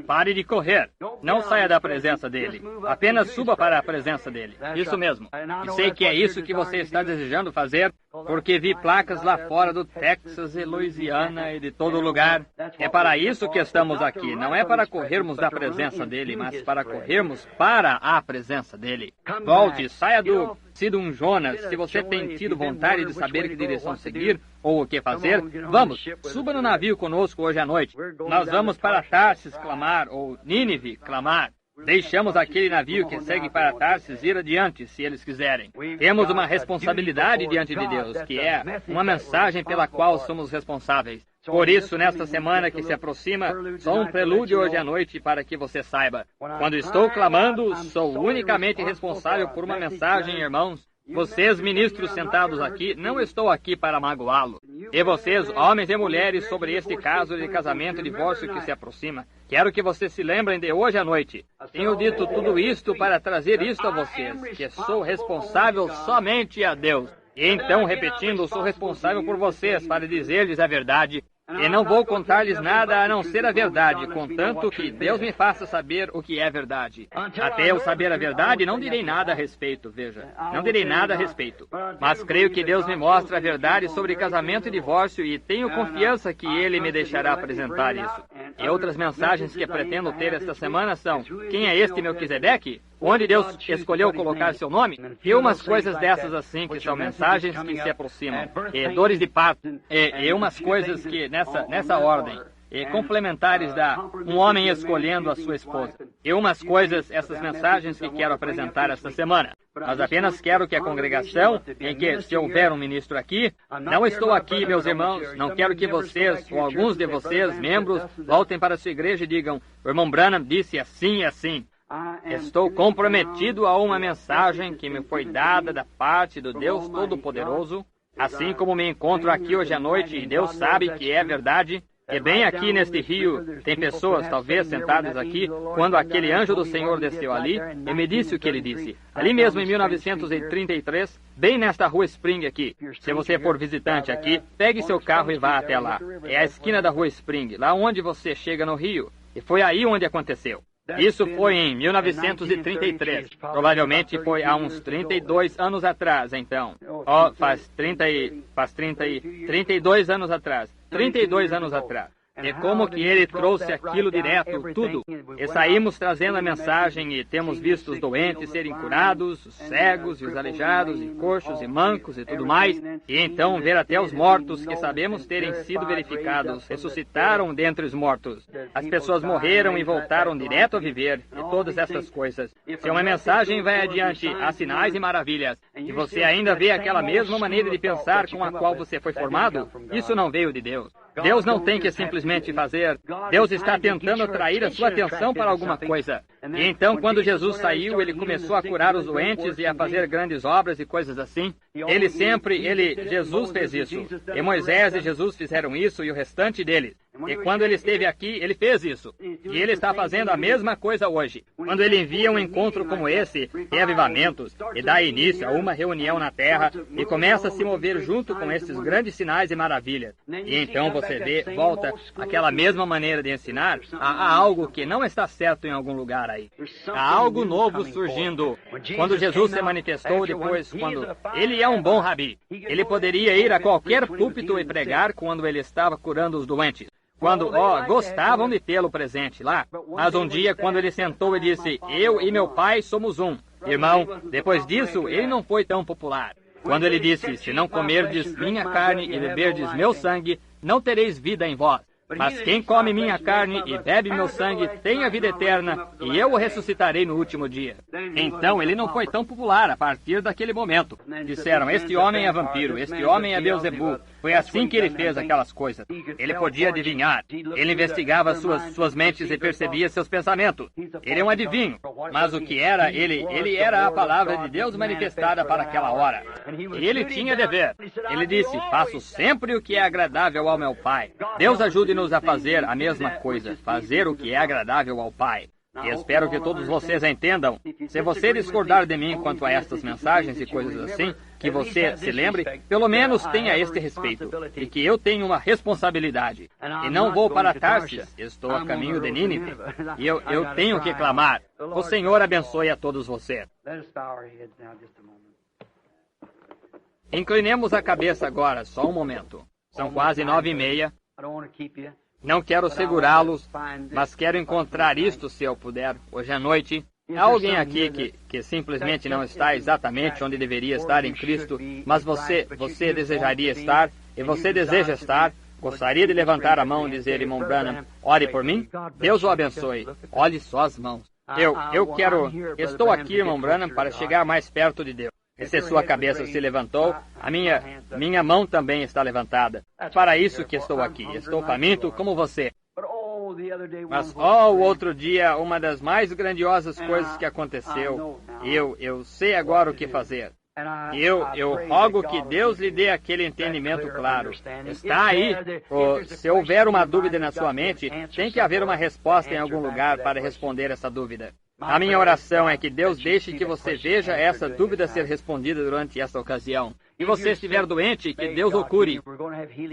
Pare de correr. Não saia da presença dele. Apenas suba para a presença dele. Isso mesmo. E sei que é isso que você está desejando fazer, porque vi placas lá fora do Texas e Louisiana e de todo lugar. É para isso que estamos aqui. Não é para corrermos da presença dele, mas para corrermos para a presença dele. Volte, saia do Sidum Jonas. Se você tem tido vontade de saber que direção seguir ou o que fazer, vamos, suba no navio conosco hoje à noite. Nós vamos para Tarsis clamar, ou Nínive clamar. Deixamos aquele navio que segue para Tarsis ir adiante, se eles quiserem. Temos uma responsabilidade diante de Deus, que é uma mensagem pela qual somos responsáveis. Por isso, nesta semana que se aproxima, só um prelúdio hoje à noite para que você saiba. Quando estou clamando, sou unicamente responsável por uma mensagem, irmãos. Vocês, ministros sentados aqui, não estou aqui para magoá-lo. E vocês, homens e mulheres, sobre este caso de casamento e divórcio que se aproxima, quero que vocês se lembrem de hoje à noite. Tenho dito tudo isto para trazer isto a vocês, que sou responsável somente a Deus. E então, repetindo, sou responsável por vocês para dizer-lhes a verdade. E não vou contar-lhes nada a não ser a verdade, contanto que Deus me faça saber o que é verdade. Até eu saber a verdade, não direi nada a respeito, veja. Não direi nada a respeito. Mas creio que Deus me mostra a verdade sobre casamento e divórcio e tenho confiança que Ele me deixará apresentar isso. E outras mensagens que pretendo ter esta semana são: quem é este Melquisedeque? Onde Deus escolheu colocar seu nome? E umas coisas dessas assim, que são mensagens que se aproximam. E dores de parto. E umas coisas que, nessa ordem, e complementares da um homem escolhendo a sua esposa. E umas coisas, essas mensagens que quero apresentar esta semana. Mas apenas quero que a congregação, em que se houver um ministro aqui, não estou aqui, meus irmãos, não quero que vocês, ou alguns de vocês, membros, voltem para a sua igreja e digam: o irmão Branham disse assim e assim. Estou comprometido a uma mensagem que me foi dada da parte do Deus Todo-Poderoso, assim como me encontro aqui hoje à noite e Deus sabe que é verdade. E bem aqui neste rio, tem pessoas talvez sentadas aqui, quando aquele anjo do Senhor desceu ali e me disse o que ele disse. Ali mesmo em 1933, bem nesta rua Spring aqui. Se você for visitante aqui, pegue seu carro e vá até lá. É a esquina da rua Spring, lá onde você chega no rio. E foi aí onde aconteceu. Isso foi em 1933. Provavelmente foi há uns 32 anos atrás, então. Faz 32 anos atrás. 32 anos atrás. E como que ele trouxe aquilo direto, tudo. E saímos trazendo a mensagem e temos visto os doentes serem curados, os cegos e os aleijados e coxos e mancos e tudo mais. E então ver até os mortos que sabemos terem sido verificados ressuscitaram dentre os mortos. As pessoas morreram e voltaram direto a viver e todas essas coisas. Se uma mensagem vai adiante, há sinais e maravilhas, e você ainda vê aquela mesma maneira de pensar com a qual você foi formado, isso não veio de Deus. Deus não tem que simplesmente fazer. Deus está tentando atrair a sua atenção para alguma coisa. E então, quando Jesus saiu, ele começou a curar os doentes e a fazer grandes obras e coisas assim. Jesus fez isso. E Moisés e Jesus fizeram isso e o restante deles. E quando ele esteve aqui, ele fez isso. E ele está fazendo a mesma coisa hoje. Quando ele envia um encontro como esse, em avivamentos, e dá início a uma reunião na terra, e começa a se mover junto com esses grandes sinais e maravilhas. E então você vê, volta, aquela mesma maneira de ensinar, há algo que não está certo em algum lugar aí. Há algo novo surgindo. Quando Jesus se manifestou depois, quando ele é um bom rabi, ele poderia ir a qualquer púlpito e pregar quando ele estava curando os doentes. Quando, gostavam de tê-lo presente lá. Mas um dia, quando ele sentou e disse: eu e meu pai somos um. Irmão, depois disso, ele não foi tão popular. Quando ele disse: se não comerdes minha carne e beberdes meu sangue, não tereis vida em vós. Mas quem come minha carne e bebe meu sangue tem a vida eterna, e eu o ressuscitarei no último dia. Então ele não foi tão popular a partir daquele momento. Disseram, este homem é vampiro, este homem é Beelzebu. Foi assim que ele fez aquelas coisas. Ele podia adivinhar. Ele investigava suas mentes e percebia seus pensamentos. Ele é um adivinho. Mas o que era? Ele era a palavra de Deus manifestada para aquela hora. E ele tinha dever. Ele disse, faço sempre o que é agradável ao meu Pai. Deus ajude-nos a fazer a mesma coisa, fazer o que é agradável ao Pai. E espero que todos vocês entendam. Se você discordar de mim quanto a estas mensagens e coisas assim, que você se lembre, pelo menos tenha este respeito, e que eu tenho uma responsabilidade. E não vou para Tarsis, estou a caminho de Nínive, e eu tenho que clamar. O Senhor abençoe a todos vocês. Inclinemos a cabeça agora, só um momento. São quase 9:30. Não quero segurá-los, mas quero encontrar isto, se eu puder, hoje à noite. Há alguém aqui que simplesmente não está exatamente onde deveria estar em Cristo, mas você desejaria estar, e você deseja estar, gostaria de levantar a mão e dizer, irmão Branham, ore por mim? Deus o abençoe. Olhe só as mãos. Estou aqui, irmão Branham, para chegar mais perto de Deus. E se sua cabeça se levantou, a minha mão também está levantada. Para isso que estou aqui. Estou faminto como você. Mas, o outro dia, uma das mais grandiosas coisas que aconteceu, eu sei agora o que fazer. Eu rogo que Deus lhe dê aquele entendimento claro. Está aí. Se houver uma dúvida na sua mente, tem que haver uma resposta em algum lugar para responder essa dúvida. A minha oração é que Deus deixe que você veja essa dúvida ser respondida durante essa ocasião. Se você estiver doente, que Deus o cure.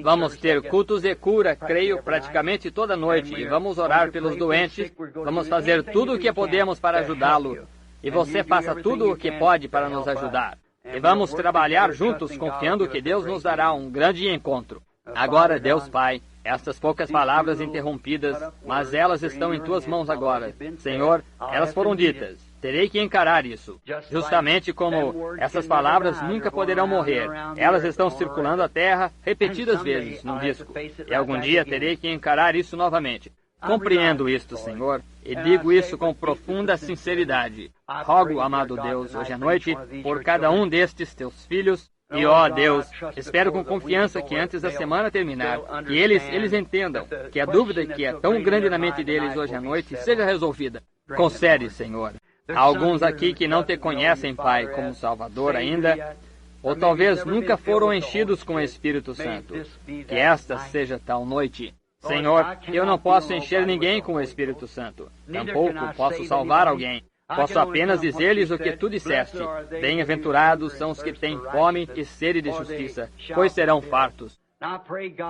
Vamos ter cultos de cura, creio, praticamente toda noite. E vamos orar pelos doentes. Vamos fazer tudo o que podemos para ajudá-lo. E você faça tudo o que pode para nos ajudar. E vamos trabalhar juntos, confiando que Deus nos dará um grande encontro. Agora, Deus Pai, estas poucas palavras interrompidas, mas elas estão em tuas mãos agora. Senhor, elas foram ditas. Terei que encarar isso. Justamente como essas palavras nunca poderão morrer. Elas estão circulando a terra repetidas vezes num disco. E algum dia terei que encarar isso novamente. Compreendo isto, Senhor, e digo isso com profunda sinceridade. Rogo, amado Deus, hoje à noite, por cada um destes teus filhos. E, Deus, espero com confiança que antes da semana terminar, que eles entendam que a dúvida que é tão grande na mente deles hoje à noite seja resolvida. Concede, Senhor. Há alguns aqui que não te conhecem, Pai, como Salvador ainda, ou talvez nunca foram enchidos com o Espírito Santo. Que esta seja tal noite. Senhor, eu não posso encher ninguém com o Espírito Santo. Tampouco posso salvar alguém. Posso apenas dizer-lhes o que tu disseste. Bem-aventurados são os que têm fome e sede de justiça, pois serão fartos.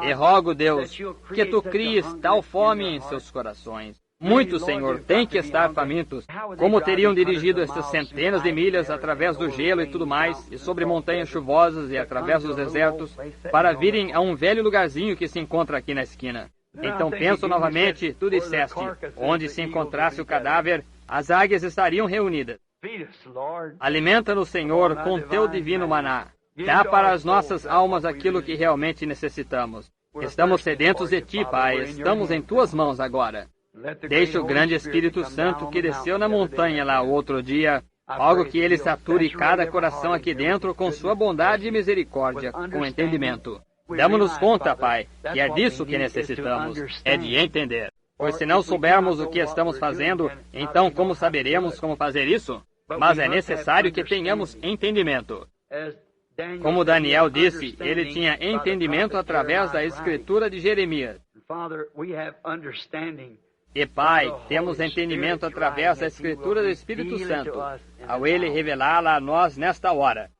E rogo, Deus, que tu cries tal fome em seus corações. Muitos, Senhor, têm que estar famintos. Como teriam dirigido essas centenas de milhas através do gelo e tudo mais, e sobre montanhas chuvosas e através dos desertos, para virem a um velho lugarzinho que se encontra aqui na esquina. Então penso novamente, tu disseste, onde se encontrasse o cadáver, as águias estariam reunidas. Alimenta-nos, Senhor, com teu divino maná. Dá para as nossas almas aquilo que realmente necessitamos. Estamos sedentos de ti, Pai. Estamos em tuas mãos agora. Deixa o grande Espírito Santo que desceu na montanha lá o outro dia, algo que ele sature cada coração aqui dentro com sua bondade e misericórdia, com entendimento. Damos-nos conta, Pai, que é disso que necessitamos, é de entender. Pois se não soubermos o que estamos fazendo, então como saberemos como fazer isso? Mas é necessário que tenhamos entendimento. Como Daniel disse, ele tinha entendimento através da escritura de Jeremias. E Pai, temos entendimento através da escritura do Espírito Santo, ao ele revelá-la a nós nesta hora.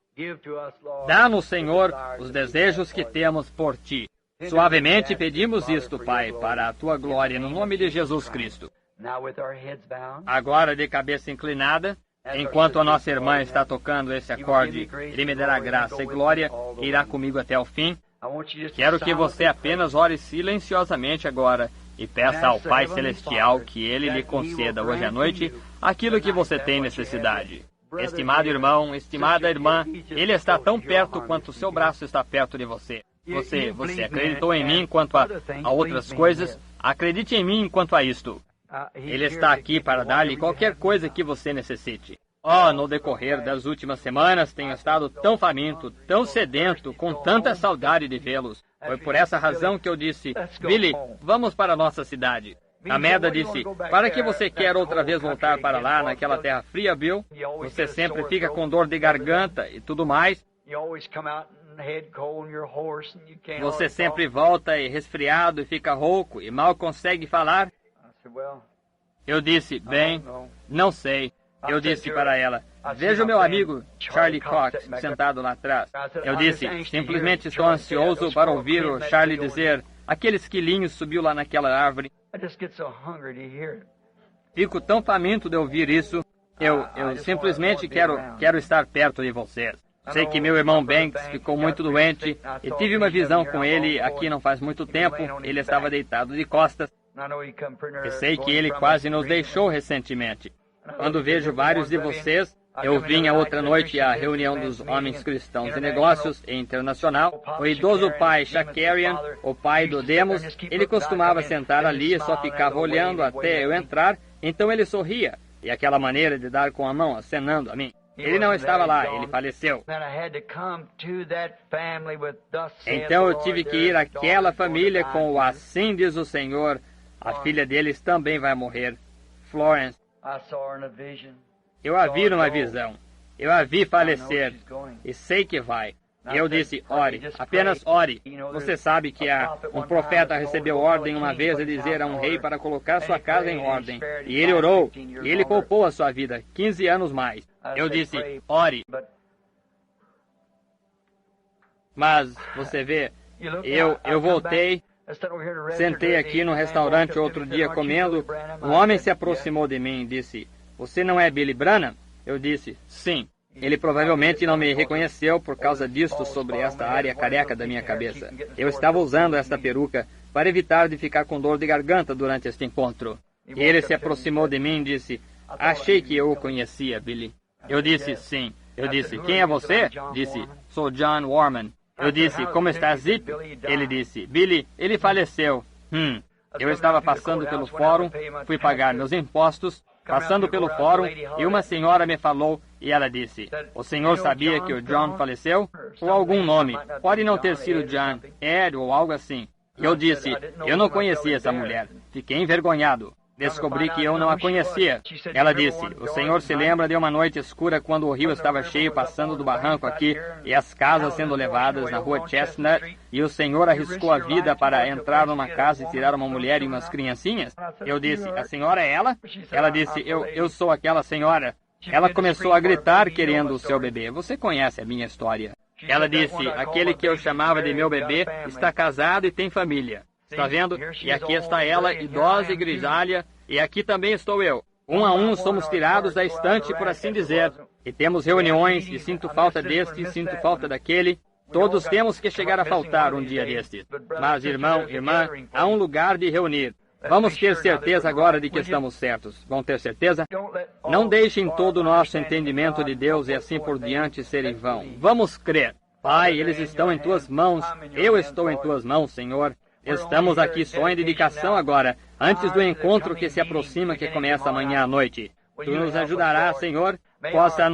Dá-nos, Senhor, os desejos que temos por ti. Suavemente pedimos isto, Pai, para a tua glória, no nome de Jesus Cristo. Agora, de cabeça inclinada, enquanto a nossa irmã está tocando esse acorde, ele me dará graça e glória e irá comigo até o fim. Quero que você apenas ore silenciosamente agora e peça ao Pai Celestial que Ele lhe conceda hoje à noite aquilo que você tem necessidade. Estimado irmão, estimada irmã, Ele está tão perto quanto o seu braço está perto de você. Você acreditou em mim quanto a outras coisas, acredite em mim quanto a isto. Ele está aqui para dar-lhe qualquer coisa que você necessite. No decorrer das últimas semanas, tenho estado tão faminto, tão sedento, com tanta saudade de vê-los. Foi por essa razão que eu disse, Billy, vamos para a nossa cidade. A Meda disse, para que você quer outra vez voltar para lá, naquela terra fria, Bill? Você sempre fica com dor de garganta e tudo mais. Você sempre volta resfriado e fica rouco e mal consegue falar. Eu disse, bem, não sei. Eu disse para ela, veja o meu amigo Charlie Cox sentado lá atrás. Eu disse, simplesmente estou ansioso para ouvir o Charlie dizer, aquele esquilinho subiu lá naquela árvore. Fico tão faminto de ouvir isso. Eu simplesmente quero estar perto de vocês. Sei que meu irmão Banks ficou muito doente e tive uma visão com ele aqui não faz muito tempo. Ele estava deitado de costas. E sei que ele quase nos deixou recentemente. Quando vejo vários de vocês, eu vim a outra noite à reunião dos homens cristãos de negócios e internacional. O idoso pai Shakarian, o pai do Demos, ele costumava sentar ali e só ficava olhando até eu entrar, então ele sorria. E aquela maneira de dar com a mão, acenando a mim. Ele não estava lá, ele faleceu. Então eu tive que ir àquela família com o assim diz o Senhor. A filha deles também vai morrer, Florence. Eu a vi numa visão. Eu a vi falecer. E sei que vai. E eu disse, ore, apenas ore. Você sabe que um profeta recebeu ordem uma vez de dizer a um rei para colocar sua casa em ordem. E ele orou, e ele poupou a sua vida, 15 anos mais. Eu disse, ore. Mas, você vê, eu voltei, sentei aqui no restaurante outro dia comendo. Um homem se aproximou de mim e disse, você não é Billy Branham? Eu disse, sim. Ele provavelmente não me reconheceu por causa disto sobre esta área careca da minha cabeça. Eu estava usando esta peruca para evitar de ficar com dor de garganta durante este encontro. E ele se aproximou de mim e disse, achei que eu o conhecia, Billy. Eu disse, sim. Eu disse, quem é você? Disse, sou John Warman. Eu disse, como está Zip? Ele disse, Billy, ele faleceu. Eu estava passando pelo fórum, fui pagar meus impostos, passando pelo fórum, e uma senhora me falou, e ela disse, o senhor sabia que o John faleceu? Ou algum nome, pode não ter sido John, Ed ou algo assim. Eu disse, eu não conhecia essa mulher, fiquei envergonhado. Descobri que eu não a conhecia. Ela disse, o senhor se lembra de uma noite escura quando o rio estava cheio passando do barranco aqui e as casas sendo levadas na rua Chestnut e o senhor arriscou a vida para entrar numa casa e tirar uma mulher e umas criancinhas? Eu disse, a senhora é ela? Ela disse, eu sou aquela senhora. Ela começou a gritar querendo o seu bebê. Você conhece a minha história. Ela disse, aquele que eu chamava de meu bebê está casado e tem família. Está vendo? E aqui está ela, idosa e grisalha, e aqui também estou eu. Um a um somos tirados da estante, por assim dizer. E temos reuniões, e sinto falta deste, e sinto falta daquele. Todos temos que chegar a faltar um dia destes. Mas, irmão, irmã, há um lugar de reunir. Vamos ter certeza agora de que estamos certos. Vão ter certeza? Não deixem todo o nosso entendimento de Deus e assim por diante ser em vão. Vamos crer. Pai, eles estão em tuas mãos. Eu estou em tuas mãos, Senhor. Estamos aqui só em dedicação agora, antes do encontro que se aproxima, que começa amanhã à noite. Tu nos ajudarás, Senhor. Possa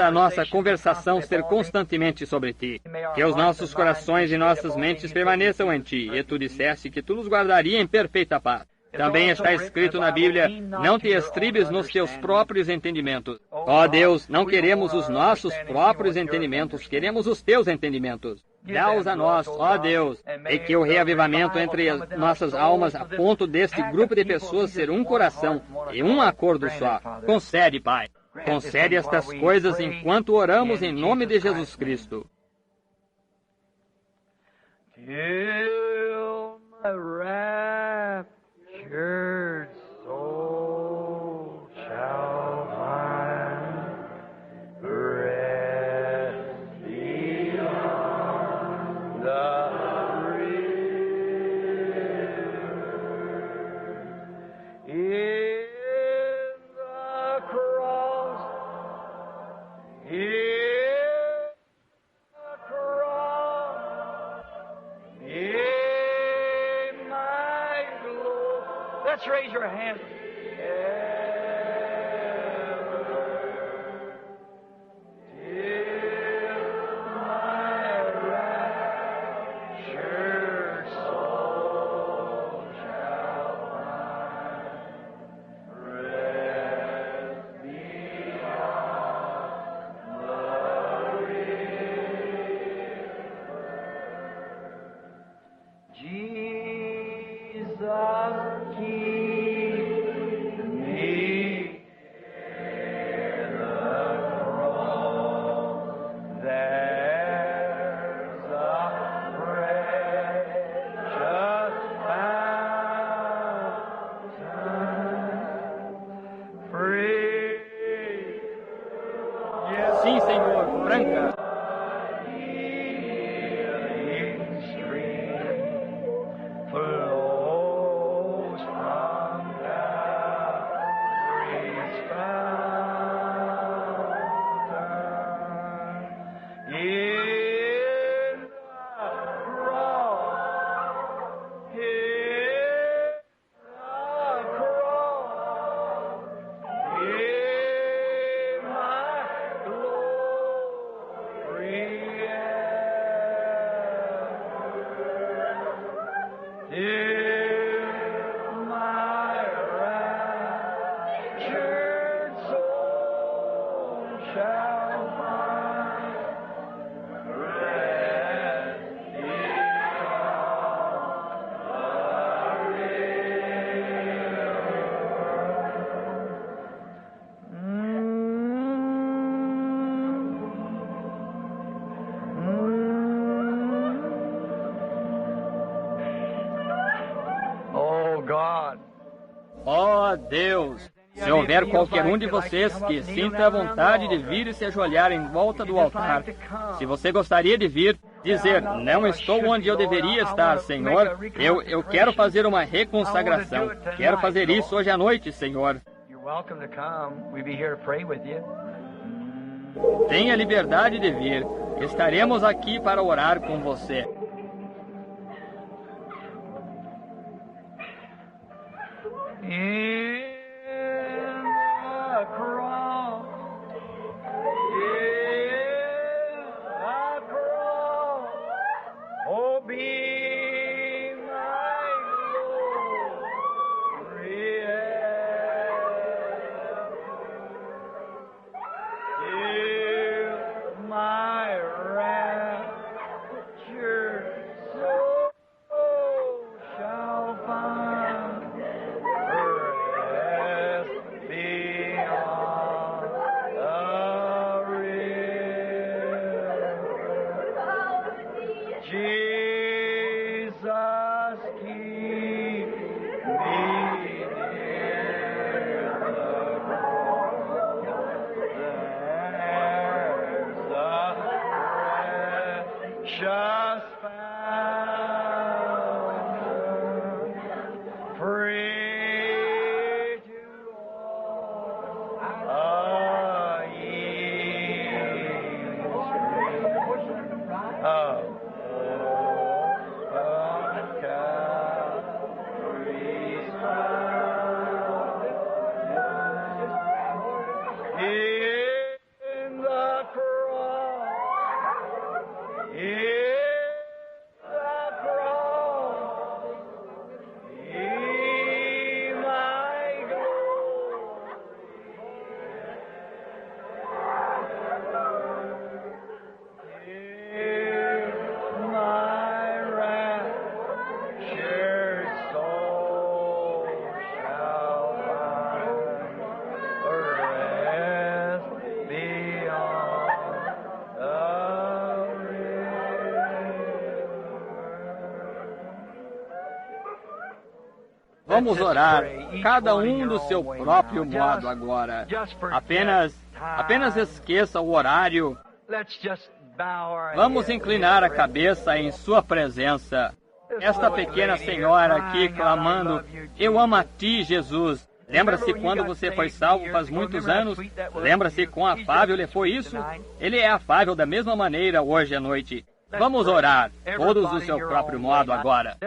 a nossa conversação ser constantemente sobre Ti. Que os nossos corações e nossas mentes permaneçam em Ti. E Tu disseste que Tu nos guardaria em perfeita paz. Também está escrito na Bíblia, não te estribes nos teus próprios entendimentos. Ó Deus, não queremos os nossos próprios entendimentos, queremos os Teus entendimentos. Dá-os a nós, ó Deus, e que o reavivamento entre as nossas almas a ponto deste grupo de pessoas ser um coração e um acordo só. Concede, Pai. Concede estas coisas enquanto oramos em nome de Jesus Cristo. Till my raptured soul shall find rest beyond the river. In the cross, in the cross, Let's raise your hands. Sim, Senhor, Franca. Ó Deus, se houver qualquer um de vocês que sinta a vontade de vir e se ajoelhar em volta do altar, se você gostaria de vir, dizer, não estou onde eu deveria estar, Senhor, eu quero fazer uma reconsagração, quero fazer isso hoje à noite, Senhor. Tenha liberdade de vir, estaremos aqui para orar com você. Vamos orar, cada um do seu próprio modo agora. Apenas esqueça o horário. Vamos inclinar a cabeça em sua presença. Esta pequena senhora aqui clamando, eu amo a ti, Jesus. Lembra-se quando você foi salvo faz muitos anos? Lembra-se quão afável ele foi isso? Ele é afável da mesma maneira hoje à noite. Vamos orar, todos do seu próprio modo agora.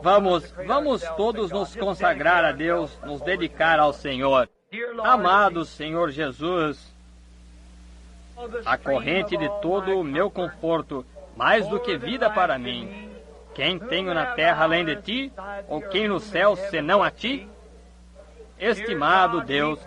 Vamos todos nos consagrar a Deus, nos dedicar ao Senhor. Amado Senhor Jesus, a corrente de todo o meu conforto, mais do que vida para mim. Quem tenho na terra além de ti, ou quem no céu senão a ti? Estimado Deus,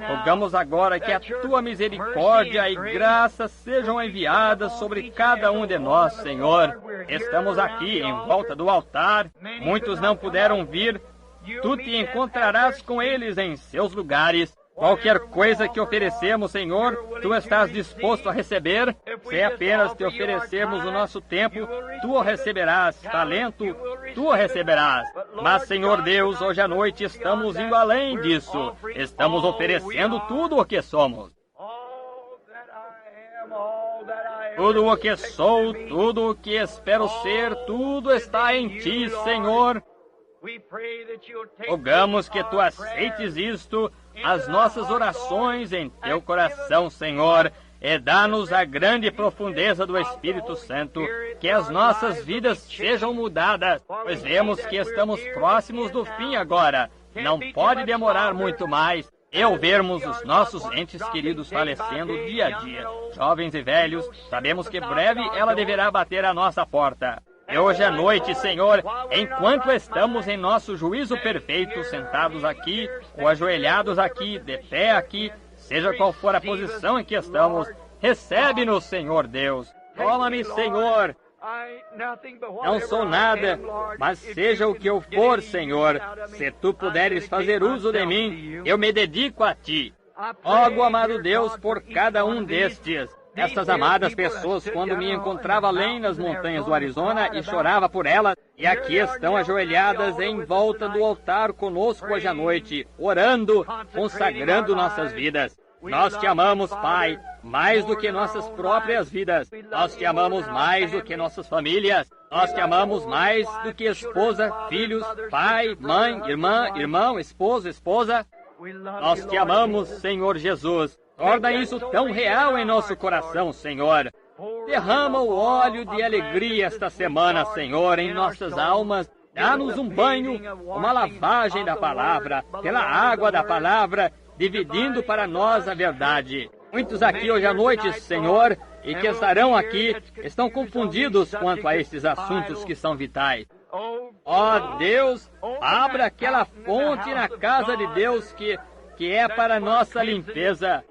rogamos agora que a tua misericórdia e graça sejam enviadas sobre cada um de nós, Senhor. Estamos aqui em volta do altar, muitos não puderam vir, tu te encontrarás com eles em seus lugares. Qualquer coisa que oferecemos, Senhor, tu estás disposto a receber. Se apenas te oferecermos o nosso tempo, tu o receberás. Talento, tu o receberás. Mas, Senhor Deus, hoje à noite estamos indo além disso. Estamos oferecendo tudo o que somos. Tudo o que sou, tudo o que espero ser, tudo está em ti, Senhor. Rogamos que tu aceites isto, as nossas orações em teu coração, Senhor, e dá-nos a grande profundeza do Espírito Santo, que as nossas vidas sejam mudadas, pois vemos que estamos próximos do fim agora. Não pode demorar muito mais. E vermos os nossos entes queridos falecendo dia a dia, jovens e velhos, sabemos que breve ela deverá bater à nossa porta. E hoje à noite, Senhor, enquanto estamos em nosso juízo perfeito, sentados aqui, ou ajoelhados aqui, de pé aqui, seja qual for a posição em que estamos, recebe-nos, Senhor Deus. Toma-me, Senhor. Não sou nada, mas seja o que eu for, Senhor, se tu puderes fazer uso de mim, eu me dedico a ti. Rogo, amado Deus, por cada um destes. Estas amadas pessoas, quando me encontrava além nas montanhas do Arizona e chorava por elas, e aqui estão ajoelhadas em volta do altar conosco hoje à noite, orando, consagrando nossas vidas. Nós te amamos, Pai, mais do que nossas próprias vidas. Nós te amamos mais do que nossas famílias. Nós te amamos mais do que esposa, filhos, pai, mãe, irmã, irmão, esposo, esposa. Nós te amamos, Senhor Jesus. Torna isso tão real em nosso coração, Senhor. Derrama o óleo de alegria esta semana, Senhor, em nossas almas. Dá-nos um banho, uma lavagem da palavra, pela água da palavra, dividindo para nós a verdade. Muitos aqui hoje à noite, Senhor, e que estarão aqui, estão confundidos quanto a estes assuntos que são vitais. Ó Deus, abra aquela fonte na casa de Deus que é para nossa limpeza.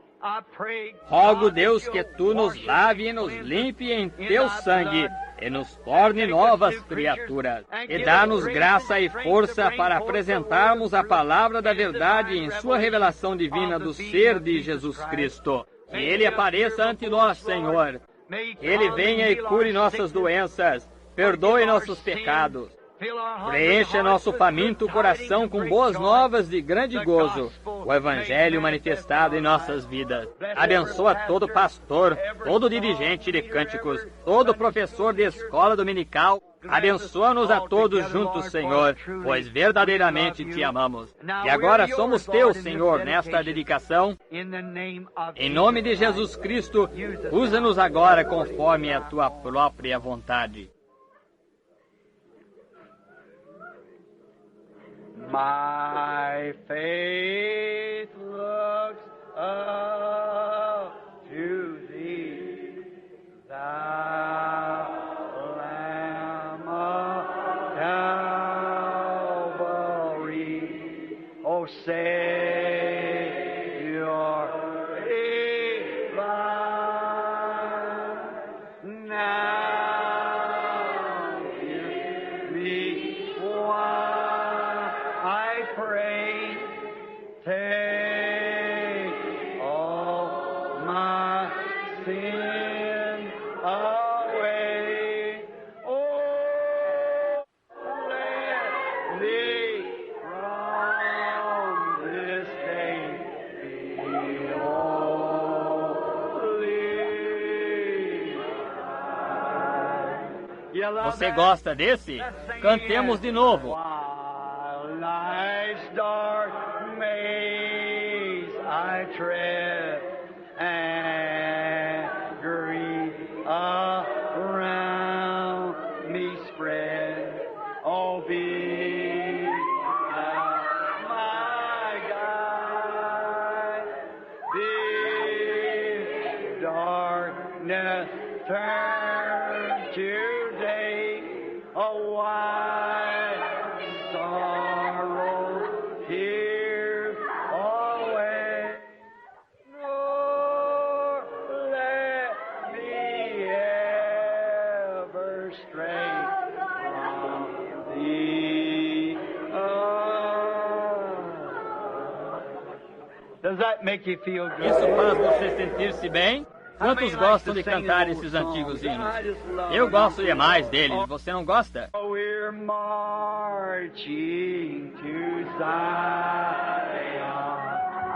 Rogo, Deus, que tu nos lave e nos limpe em teu sangue e nos torne novas criaturas. E dá-nos graça e força para apresentarmos a palavra da verdade em sua revelação divina do ser de Jesus Cristo. Que Ele apareça ante nós, Senhor. Que Ele venha e cure nossas doenças, perdoe nossos pecados. Preencha nosso faminto coração com boas novas de grande gozo, o Evangelho manifestado em nossas vidas. Abençoa todo pastor, todo dirigente de cânticos, todo professor de escola dominical. Abençoa-nos a todos juntos, Senhor, pois verdadeiramente te amamos. E agora somos teus, Senhor, nesta dedicação. Em nome de Jesus Cristo, usa-nos agora conforme a tua própria vontade. My faith looks up to thee, thou Lamb of Calvary, O Savior divine. Now give me one, I pray, take all my sin away. Oh, let me from this day be holy. Você gosta desse? Cantemos de novo. While life's dark maze I tread, and grief around me spread, oh, darkness turn today a white sorrow tears away. Nor let me ever stray from thee. Does that make you feel good? Isso faz você sentir-se bem? Quantos gostam de cantar esses antigos hinos? Eu gosto demais deles. Você não gosta? We're marching to Zion,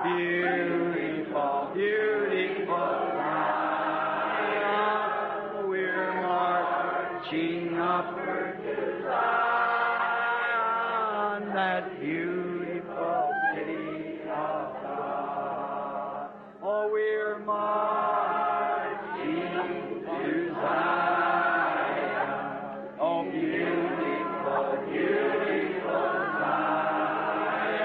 beautiful, beautiful Zion. We're marching upward to Zion, that beautiful city of God. Oh, we're marching to Zion, oh, beautiful, beautiful Zion.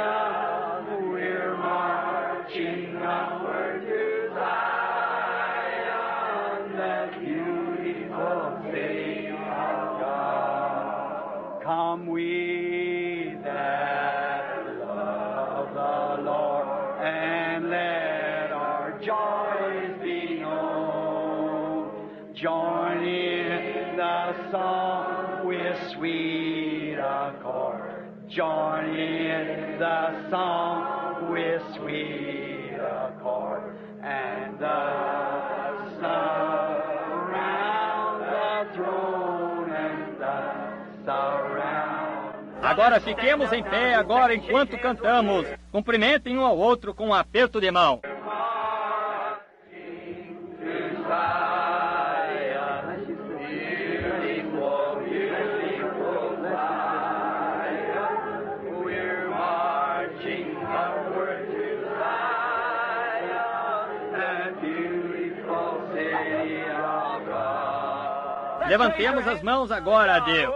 We're marching upward to Zion, that beautiful city of God. Come we that love the Lord, and let our joys be known. Join in the song with sweet accord. Join in the song with sweet accord. And thus surround the throne, and thus surround. Agora fiquemos em pé agora enquanto cantamos. Cumprimentem um ao outro com um aperto de mão. Levantemos as mãos agora a Deus.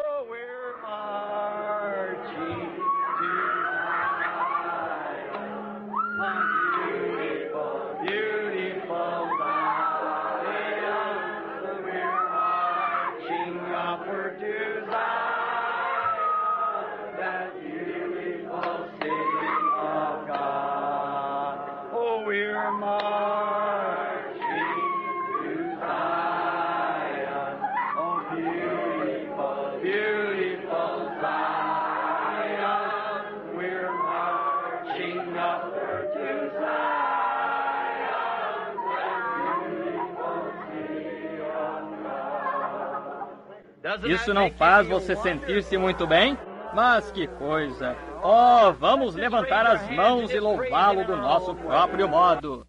Isso não faz você sentir-se muito bem? Mas que coisa! Oh, vamos levantar as mãos e louvá-lo do nosso próprio modo.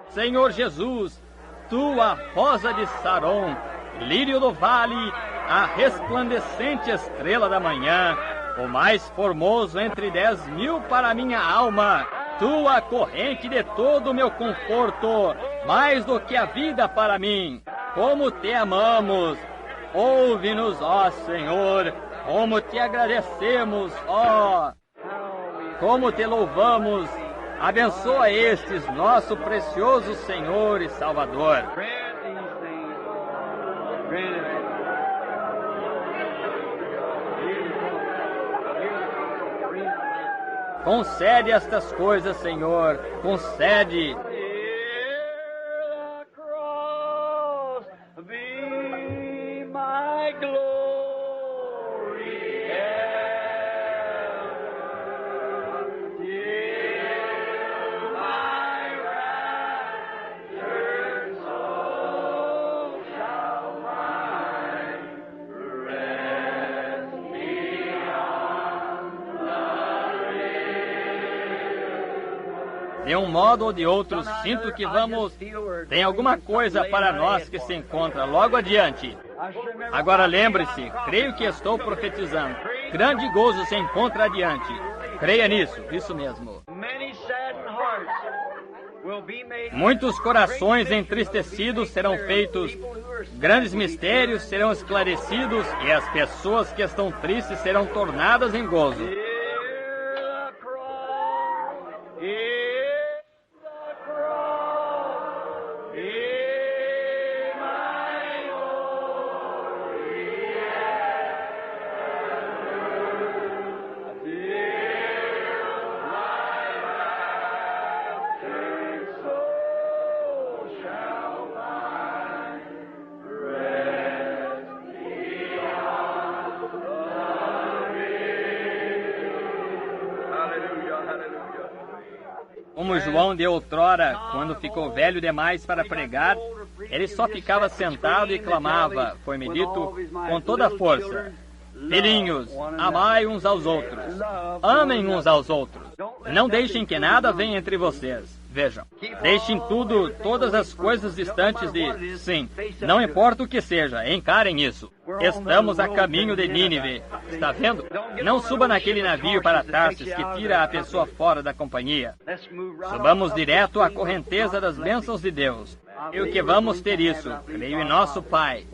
Senhor Jesus, tu, a rosa de Saron, lírio do vale, a resplandecente estrela da manhã, o mais formoso entre 10.000 para minha alma, tu, a corrente de todo o meu conforto, mais do que a vida para mim. Como te amamos! Ouve-nos, ó Senhor! Como te agradecemos, ó! Como te louvamos! Abençoa estes, nosso precioso Senhor e Salvador. Concede estas coisas, Senhor. Concede. De um modo ou de outro, sinto que tem alguma coisa para nós que se encontra logo adiante. Agora lembre-se, creio que estou profetizando. Grande gozo se encontra adiante. Creia nisso, isso mesmo. Muitos corações entristecidos serão feitos, grandes mistérios serão esclarecidos e as pessoas que estão tristes serão tornadas em gozo. Como João de outrora, quando ficou velho demais para pregar, ele só ficava sentado e clamava, foi-me dito, com toda a força: filhinhos, amai uns aos outros, amem uns aos outros, não deixem que nada venha entre vocês. Vejam, deixem tudo, todas as coisas distantes de... Sim, não importa o que seja, encarem isso. Estamos a caminho de Nínive. Está vendo? Não suba naquele navio para Tarsis que tira a pessoa fora da companhia. Subamos direto à correnteza das bênçãos de Deus. E o que vamos ter isso? Creio em nosso Pai.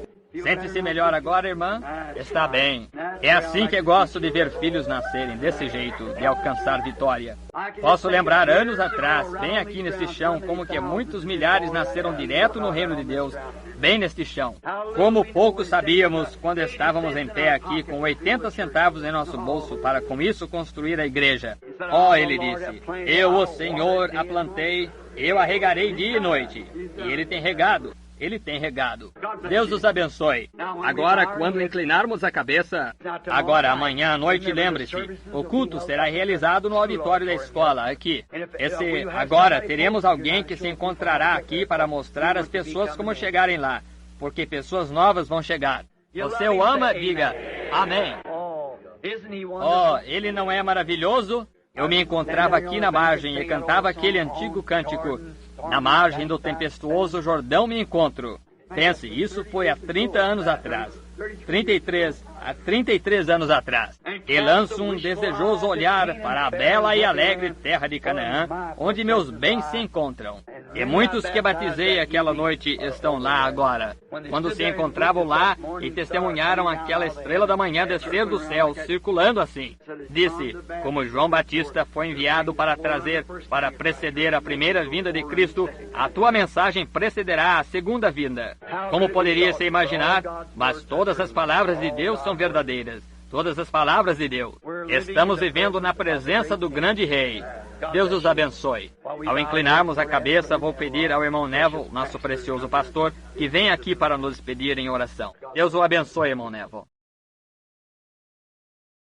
Sente-se melhor agora, irmã? Está bem. É assim que gosto de ver filhos nascerem, desse jeito, de alcançar vitória. Posso lembrar anos atrás, bem aqui nesse chão, como que muitos milhares nasceram direto no reino de Deus, bem neste chão. Como pouco sabíamos quando estávamos em pé aqui, com 80 centavos em nosso bolso, para com isso construir a igreja. Oh, ele disse, eu, o Senhor, a plantei, eu a regarei dia e noite. E ele tem regado. Ele tem regado. Deus os abençoe. Agora, quando inclinarmos a cabeça... Agora, amanhã à noite, lembre-se, o culto será realizado no auditório da escola, aqui. Agora, teremos alguém que se encontrará aqui para mostrar às pessoas como chegarem lá, porque pessoas novas vão chegar. Você o ama? Diga amém. Oh, ele não é maravilhoso? Eu me encontrava aqui na margem e cantava aquele antigo cântico. Na margem do tempestuoso Jordão me encontro. Pense, isso foi há 30 anos atrás. 33 anos atrás. E lanço um desejoso olhar para a bela e alegre terra de Canaã, onde meus bens se encontram. E muitos que batizei aquela noite estão lá agora. Quando se encontravam lá e testemunharam aquela estrela da manhã descer do céu, circulando assim. Disse, como João Batista foi enviado para preceder a primeira vinda de Cristo, a tua mensagem precederá a segunda vinda. Como poderia se imaginar? Mas todas as palavras de Deus são verdadeiras. Todas as palavras de Deus. Estamos vivendo na presença do grande rei. Deus os abençoe. Ao inclinarmos a cabeça, vou pedir ao irmão Neville, nosso precioso pastor, que venha aqui para nos despedir em oração. Deus o abençoe, irmão Neville.